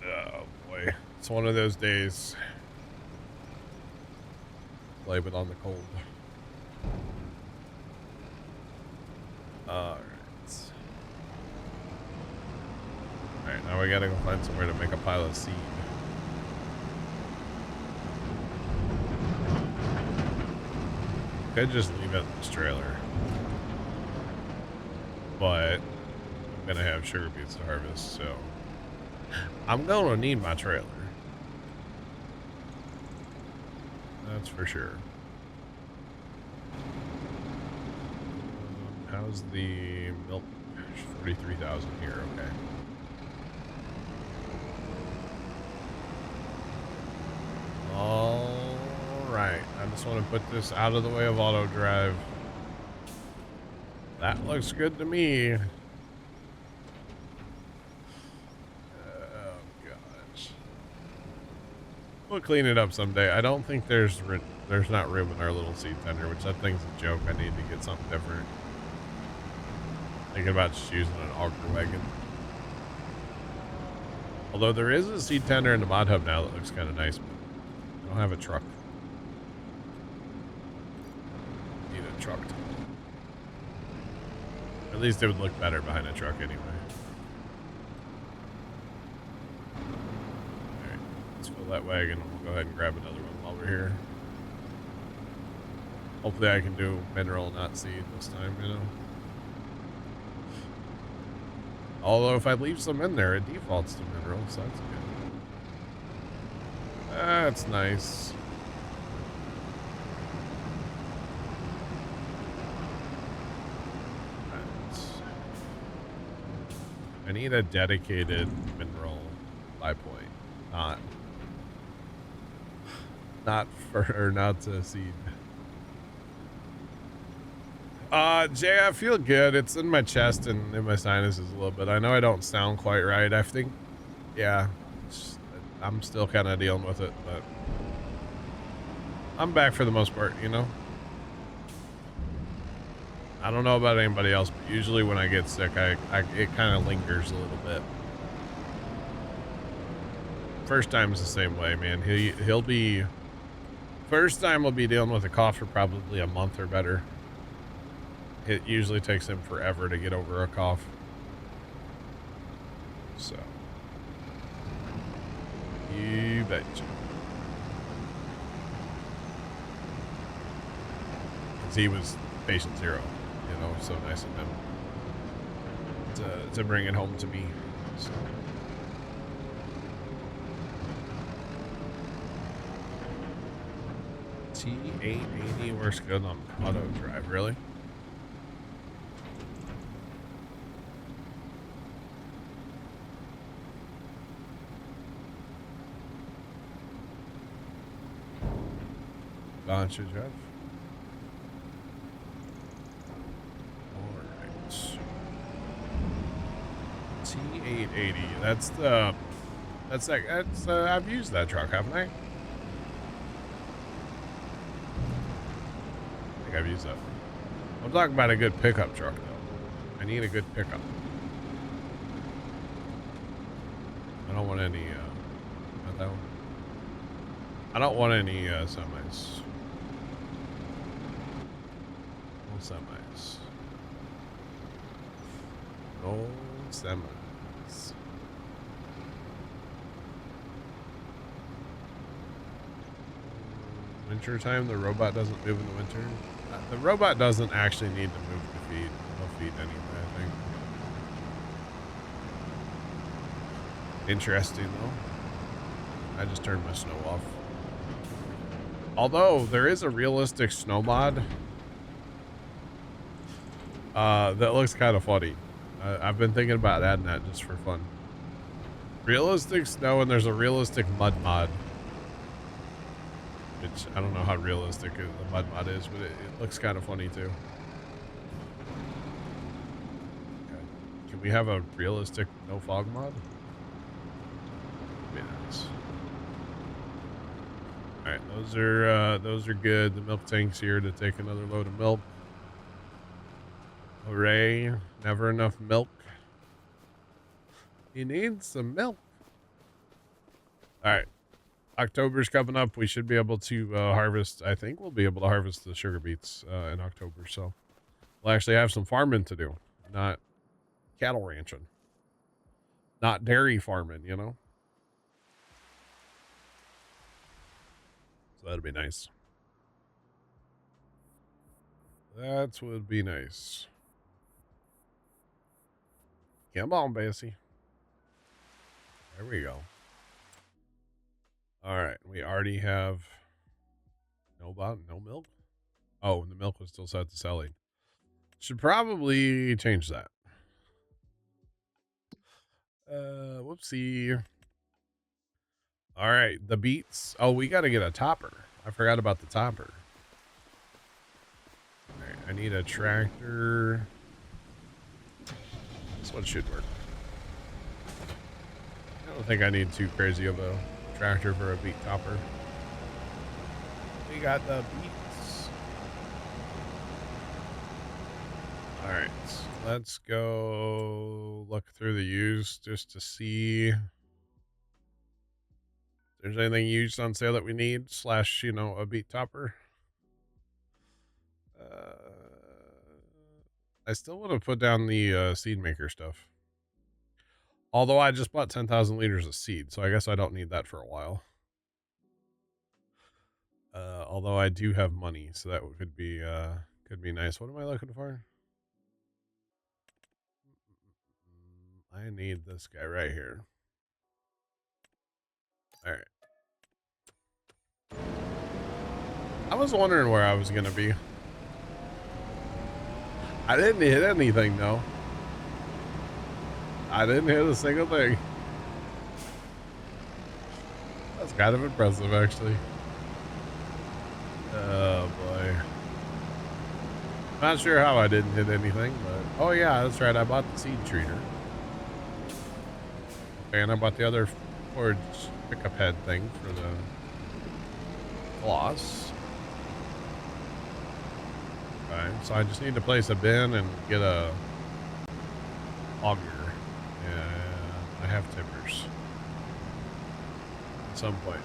Oh boy, it's one of those days. Blame it on the cold. Alright. Alright, now we gotta go find somewhere to make a pile of seed. Could just leave it in this trailer. But I'm gonna have sugar beets to harvest, so I'm gonna need my trailer. That's for sure. How's the milk? 43,000 here, okay. Alright, I just want to put this out of the way of auto drive. That looks good to me. Oh gosh. We'll clean it up someday. I don't think there's not room in our little seed tender, which that thing's a joke. I need to get something different. Thinking about just using an auger wagon. Although there is a seed tender in the mod hub now that looks kind of nice, but I don't have a truck. Need a truck. At least it would look better behind a truck anyway. Alright, let's fill that wagon and we'll go ahead and grab another one while we're here. Hopefully I can do mineral, not seed this time, you know. Although if I leave some in there, it defaults to mineral, so that's good. That's nice. I need a dedicated mineral buy point, not to seed. Jay, I feel good. It's in my chest and in my sinuses a little bit. I know I don't sound quite right. I think, yeah, I'm still kind of dealing with it, but I'm back for the most part, you know? I don't know about anybody else, but usually when I get sick, it kind of lingers a little bit. First time's the same way, man. He'll be, first time we'll be dealing with a cough for probably a month or better. It usually takes him forever to get over a cough. So, you betcha. Because he was patient zero, you know, so nice of him to bring it home to me. So. T880 works good on auto drive, really? Gotcha, Jeff. Alright. T880. That's I've used that truck, haven't I? I think I've used that. I'm talking about a good pickup truck though. I need a good pickup. I don't want any not that one. I don't want any semis. No semis. No semis. Winter time, the robot doesn't move in the winter. The robot doesn't actually need to move to feed. He'll feed anyway, I think. Interesting though. I just turned my snow off. Although there is a realistic snow mod that looks kind of funny. I've been thinking about adding that just for fun. Realistic snow, and there's a realistic mud mod. Which I don't know how realistic the mud mod is, but it looks kind of funny too. Okay. Can we have a realistic no fog mod? Yes. All right, those are good. The milk tank's here to take another load of milk. Hooray! Never enough milk. You need some milk. All right. October's coming up. We should be able to harvest. I think we'll be able to harvest the sugar beets in October. So we'll actually have some farming to do, not cattle ranching, not dairy farming, you know? So that'd be nice. That would be nice. Come on, Bessie. There we go. All right. We already have no milk. Oh, the milk was still set to selling. Should probably change that. Whoopsie. All right, the beets. Oh, we got to get a topper. I forgot about the topper. All right, I need a tractor. This one should work. I don't think I need too crazy of a tractor for a beet topper. We got the beets. All right, let's go look through the used just to see if there's anything used on sale that we need, / you know, a beet topper. I still want to put down the seed maker stuff. Although I just bought 10,000 liters of seed, so I guess I don't need that for a while. Although I do have money, so that could be nice. What am I looking for? I need this guy right here. All right. I was wondering where I was going to be. I didn't hit anything, though. I didn't hit a single thing. That's kind of impressive, actually. Oh, boy. Not sure how I didn't hit anything, but... Oh, yeah, that's right. I bought the seed treater. And I bought the other forage pickup head thing for the gloss. Right, so I just need to place a bin and get a auger. And I have timbers. At some point.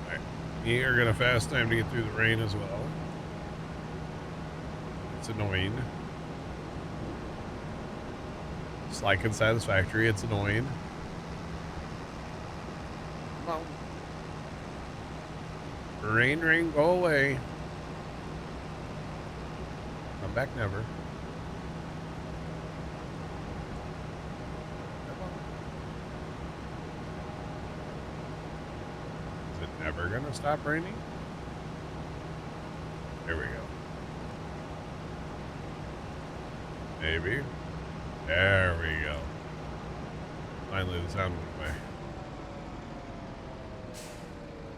Alright. We are gonna fast time to get through the rain as well. It's annoying. It's like unsatisfactory, it's annoying. Come on. Rain, go away. Come back never. Come on. Is it never gonna stop raining? There we go. Maybe. There we go. Finally the sound went away.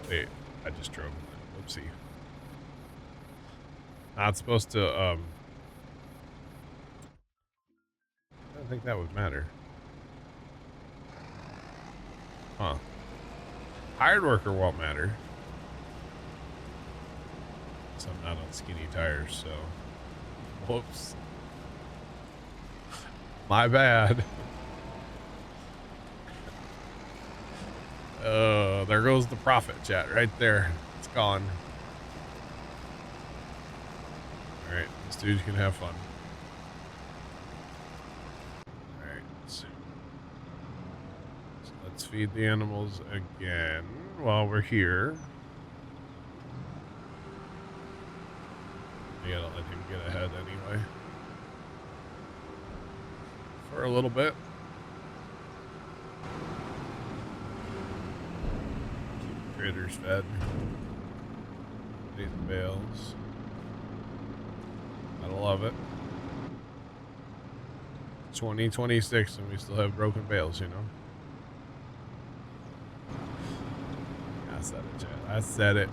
Wait. I just drove. Whoopsie. Not supposed to, I don't think that would matter. Huh. Hired worker won't matter. So I'm not on skinny tires, so. Whoops. My bad. There goes the profit, chat, right there. It's gone. All right, this dude can have fun. All right, so let's feed the animals again while we're here. I gotta let him get ahead anyway. For a little bit. Keep the critters fed. These bales. I love it. 2026 and we still have broken bales, you know? I said it, Chad. I said it.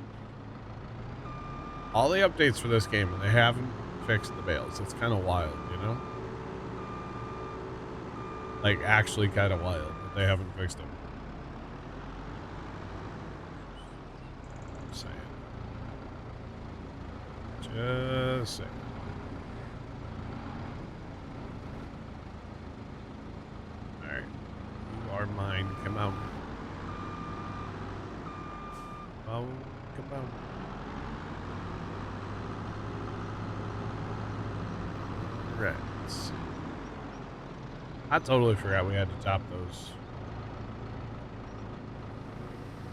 All the updates for this game, and they haven't fixed the bales. It's kind of wild, you know? Like, actually kind of wild, but they haven't fixed them. Just saying. Just saying. Alright. You are mine. Come on. Oh, come on. Right. I totally forgot we had to top those.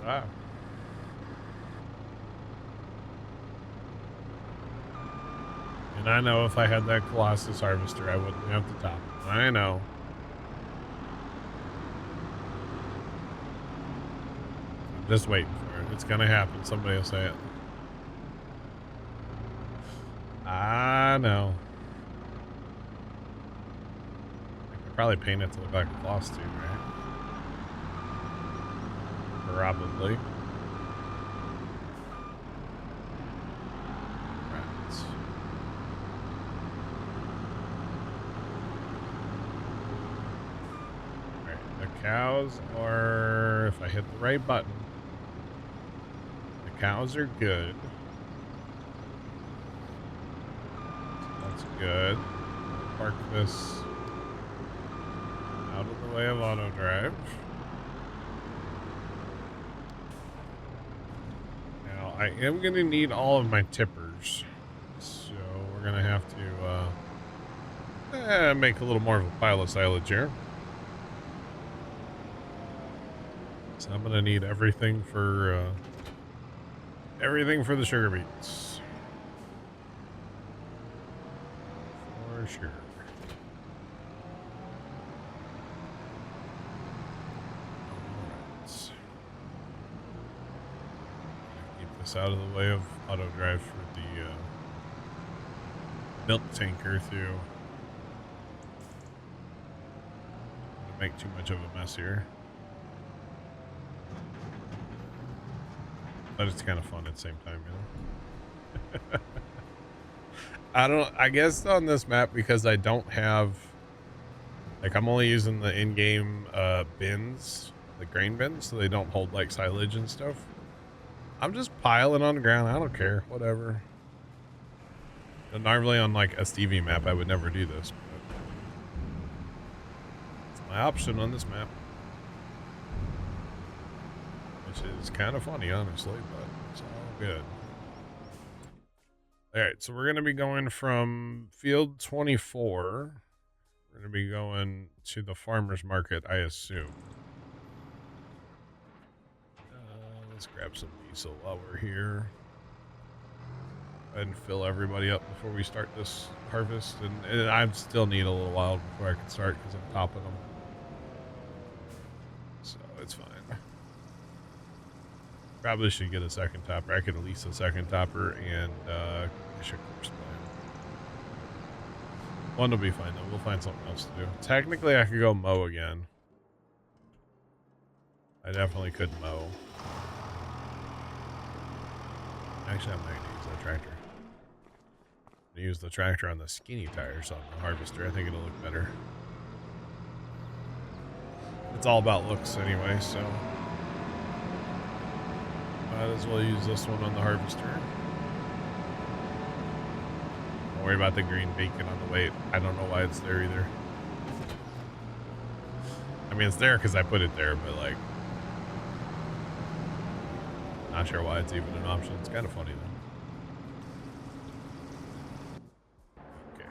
Wow. And I know if I had that Colossus harvester, I wouldn't have to top it. I know. I'm just waiting for it. It's gonna happen. Somebody will say it. I know. Probably paint it to look like a floss tube, right? Probably. Right. Alright, the cows are, if I hit the right button, the cows are good. That's good. Park this out of the way of auto drive. Now, I am going to need all of my tippers. So, we're going to have to make a little more of a pile of silage here. So, I'm going to need everything for the sugar beets. For sure. Out of the way of auto drive for the milk tanker to make too much of a mess here, but it's kind of fun at the same time, you know. I guess on this map, because I don't have, like, I'm only using the in-game bins, the grain bins, so they don't hold like silage and stuff. I'm just piling on the ground. I don't care. Whatever. And normally on like a Stevie map, I would never do this. But it's my option on this map. Which is kind of funny, honestly, but it's all good. Alright, so we're going to be going from field 24. We're going to be going to the farmer's market, I assume. Let's grab some diesel while we're here. Go ahead and fill everybody up before we start this harvest. And I still need a little while before I can start because I'm topping them. So it's fine. Probably should get a second topper. I could lease a second topper and I should course plan. One will be fine though. We'll find something else to do. Technically, I could go mow again. I definitely could mow. Actually, I'm not going to use that tractor. I'm going to use the tractor on the skinny tires on the harvester. I think it'll look better. It's all about looks anyway, so might as well use this one on the harvester. Don't worry about the green bacon on the weight. I don't know why it's there either. I mean, it's there because I put it there, but like, Not sure why it's even an option. It's kind of funny though. Okay.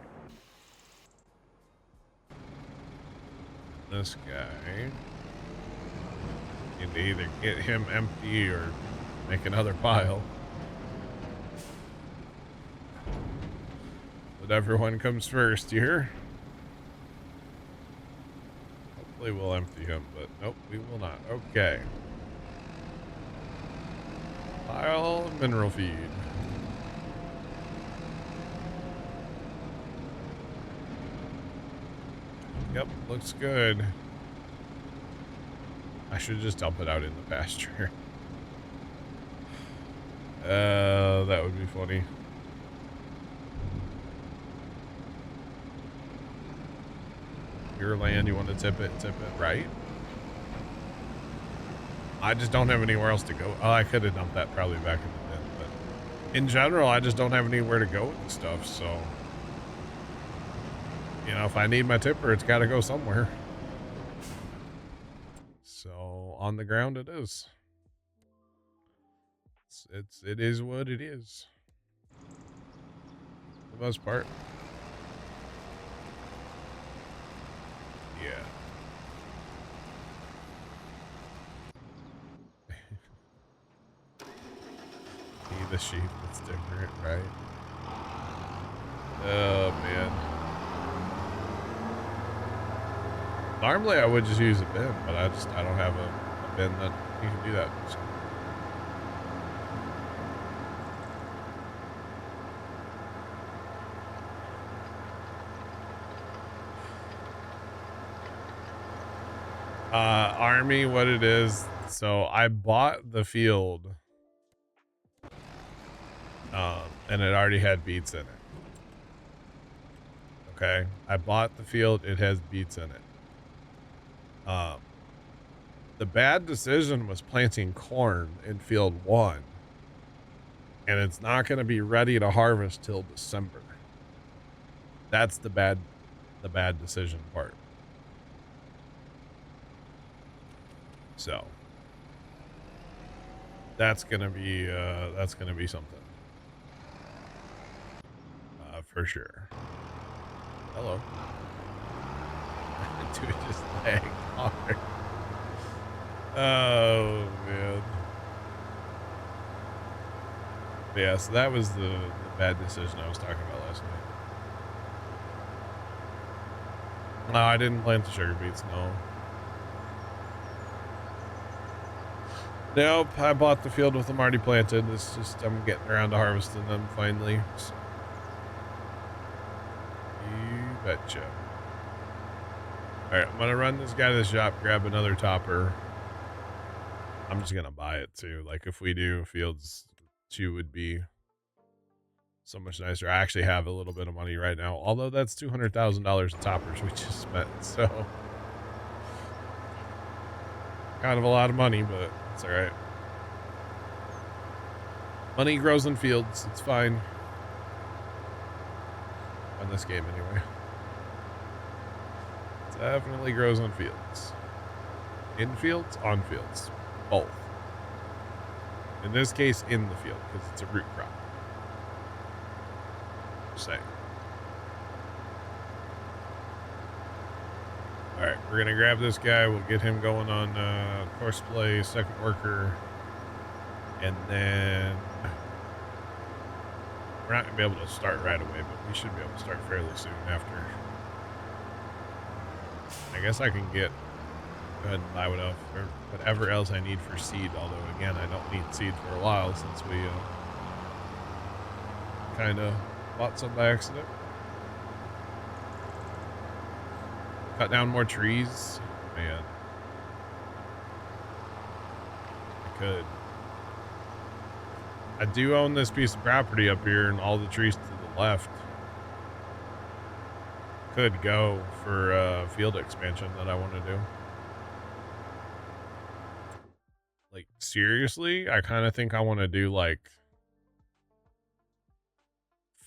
This guy. Need to either get him empty or make another pile. Whatever one comes first here. Hopefully we'll empty him, but nope, we will not. Okay. Pile of mineral feed. Yep, looks good. I should just dump it out in the pasture. That would be funny. Your land, you want to tip it, right? I just don't have anywhere else to go. Oh, I could have dumped that probably back in the bin, but in general, I just don't have anywhere to go with the stuff, so. You know, if I need my tipper, it's got to go somewhere. So, on the ground it is. It is what it is. For the most part. Yeah. Be the sheep that's different, right? Oh, man. Normally I would just use a bin, but I don't have a bin that you can do that. So. Army, what it is. So I bought the field, and it already had beets in it. Okay. I bought the field. It has beets in it. The bad decision was planting corn in field 1, and it's not going to be ready to harvest till December. That's the bad decision part. So that's going to be something. For sure. Hello. Dude, just lagged hard. Oh, man. Yeah, so that was the bad decision I was talking about last night. No, I didn't plant the sugar beets, no. Nope, I bought the field with them already planted. It's just, I'm getting around to harvesting them finally. So. You betcha. Alright, I'm gonna run this guy to the shop, grab another topper. I'm just gonna buy it too. Like, if we do fields 2 would be so much nicer. I actually have a little bit of money right now, although that's $200,000 in toppers we just spent, so kind of a lot of money, but it's all right. Money grows in fields. It's fine. On this game, anyway. It definitely grows on fields. In fields, on fields, both. In this case, in the field, because it's a root crop. Say. Alright, we're gonna grab this guy, we'll get him going on horseplay, second worker, and then we're not gonna be able to start right away, but we should be able to start fairly soon after. I guess I can go ahead and buy whatever else I need for seed, although again I don't need seed for a while since we kinda bought some by accident. Cut down more trees. Man. I could. I do own this piece of property up here, and all the trees to the left could go for field expansion that I want to do. Like, seriously? I kind of think I want to do like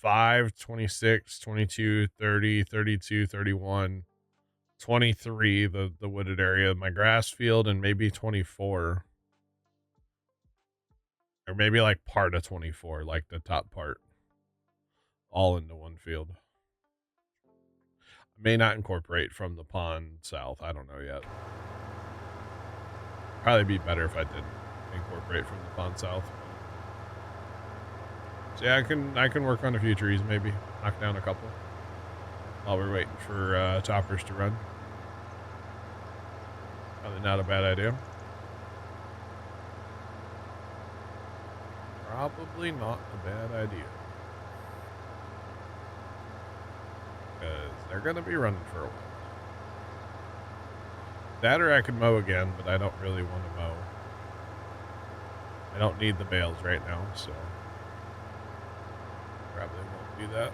5, 26, 22, 30, 32, 31, 23, the wooded area, my grass field, and maybe 24. Or maybe like part of 24, like the top part. All into one field. I may not incorporate from the pond south. I don't know yet. Probably be better if I didn't incorporate from the pond south. So yeah, I can work on a few trees, maybe knock down a couple while we're waiting for choppers to run. Probably not a bad idea. Probably not a bad idea. Because they're going to be running for a while. That or I could mow again, but I don't really want to mow. I don't need the bales right now, so probably won't do that.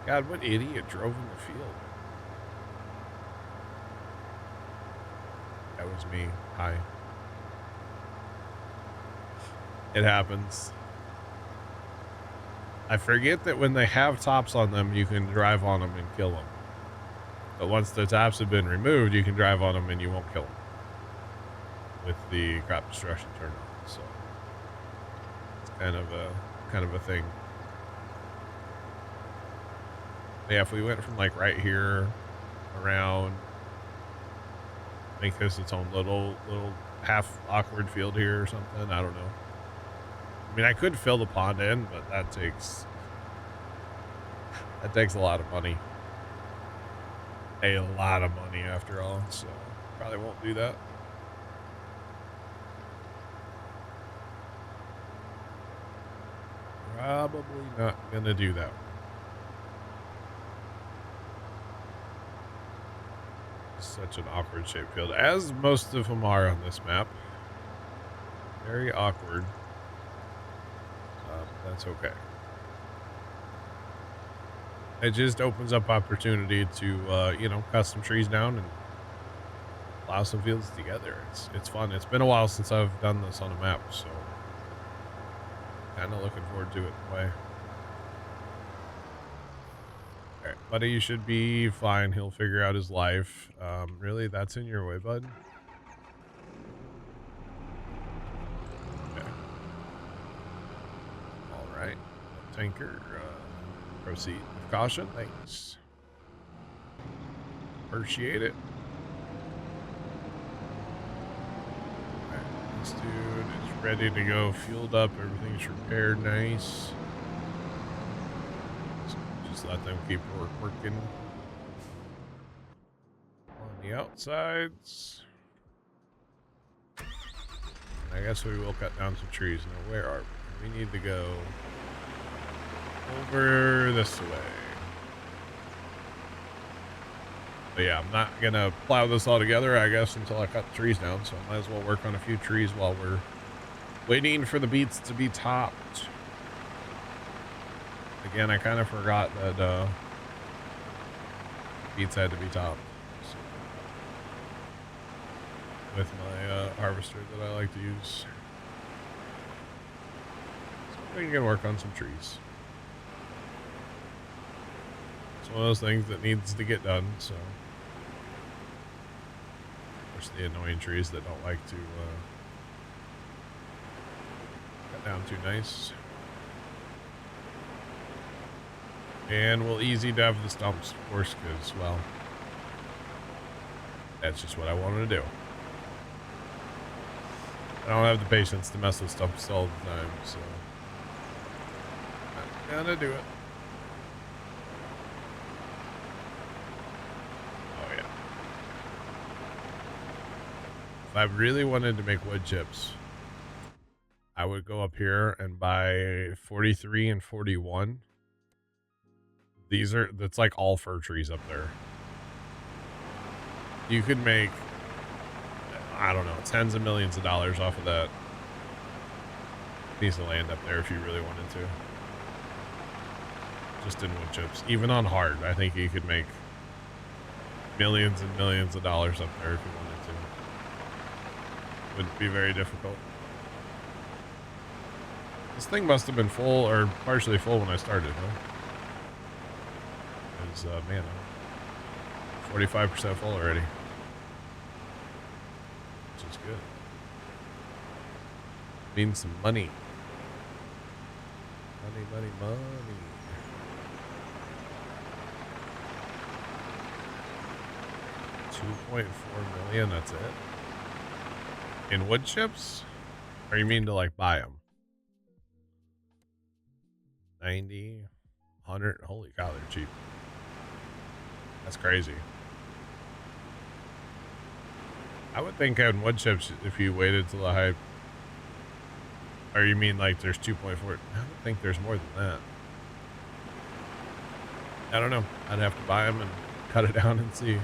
God, what idiot drove in the field? That was me. Hi. It happens. I forget that when they have tops on them, you can drive on them and kill them. But once the tops have been removed, you can drive on them and you won't kill them with the crop destruction turned on. So it's kind of a thing. Yeah, if we went from like right here around, make this its own little half awkward field here or something. I don't know. I mean, I could fill the pond in, but that takes a lot of money. A lot of money after all, so probably won't do that. Probably not gonna do that. Such an awkward shaped field, as most of them are on this map. Very awkward. That's okay. It just opens up opportunity to, you know, cut some trees down and plow some fields together. It's fun. It's been a while since I've done this on a map, so kind of looking forward to it in a way. All right, buddy, you should be fine. He'll figure out his life. Really, that's in your way, bud? Okay. All right, tanker. Proceed with caution. Thanks. Appreciate it. Alright, this dude is ready to go. Fueled up. Everything's repaired. Nice. So just let them keep working. On the outsides. I guess we will cut down some trees. Now, where are we? We need to go over this way. But yeah, I'm not gonna plow this all together, I guess, until I cut the trees down, so I might as well work on a few trees while we're waiting for the beets to be topped. Again, I kind of forgot that beets had to be topped, so, with my harvester that I like to use. So we can work on some trees. It's one of those things that needs to get done, so. Of course, the annoying trees that don't like to cut down too nice. And we'll easy dove the stumps, of course, because, well, that's just what I wanted to do. I don't have the patience to mess with stumps all the time, so I'm gonna do it. If I really wanted to make wood chips, I would go up here and buy 43 and 41. That's like all fir trees up there. You could make, I don't know, tens of millions of dollars off of that piece of land up there if you really wanted to. Just in wood chips. Even on hard, I think you could make millions and millions of dollars up there if you wanted to. Wouldn't be very difficult. This thing must have been full or partially full when I started, huh? Because, man, I'm 45% full already. Which is good. Means some money. Money, money, money. 2.4 million, that's it? In wood chips? Or you mean to like buy them? 90, 100, holy cow, they're cheap. That's crazy. I would think in wood chips, if you waited till the hype. Or you mean like there's 2.4? I don't think there's more than that. I don't know. I'd have to buy them and cut it down and see.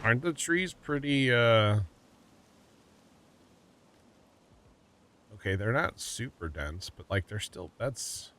Aren't the trees pretty, okay, they're not super dense, but like they're still, that's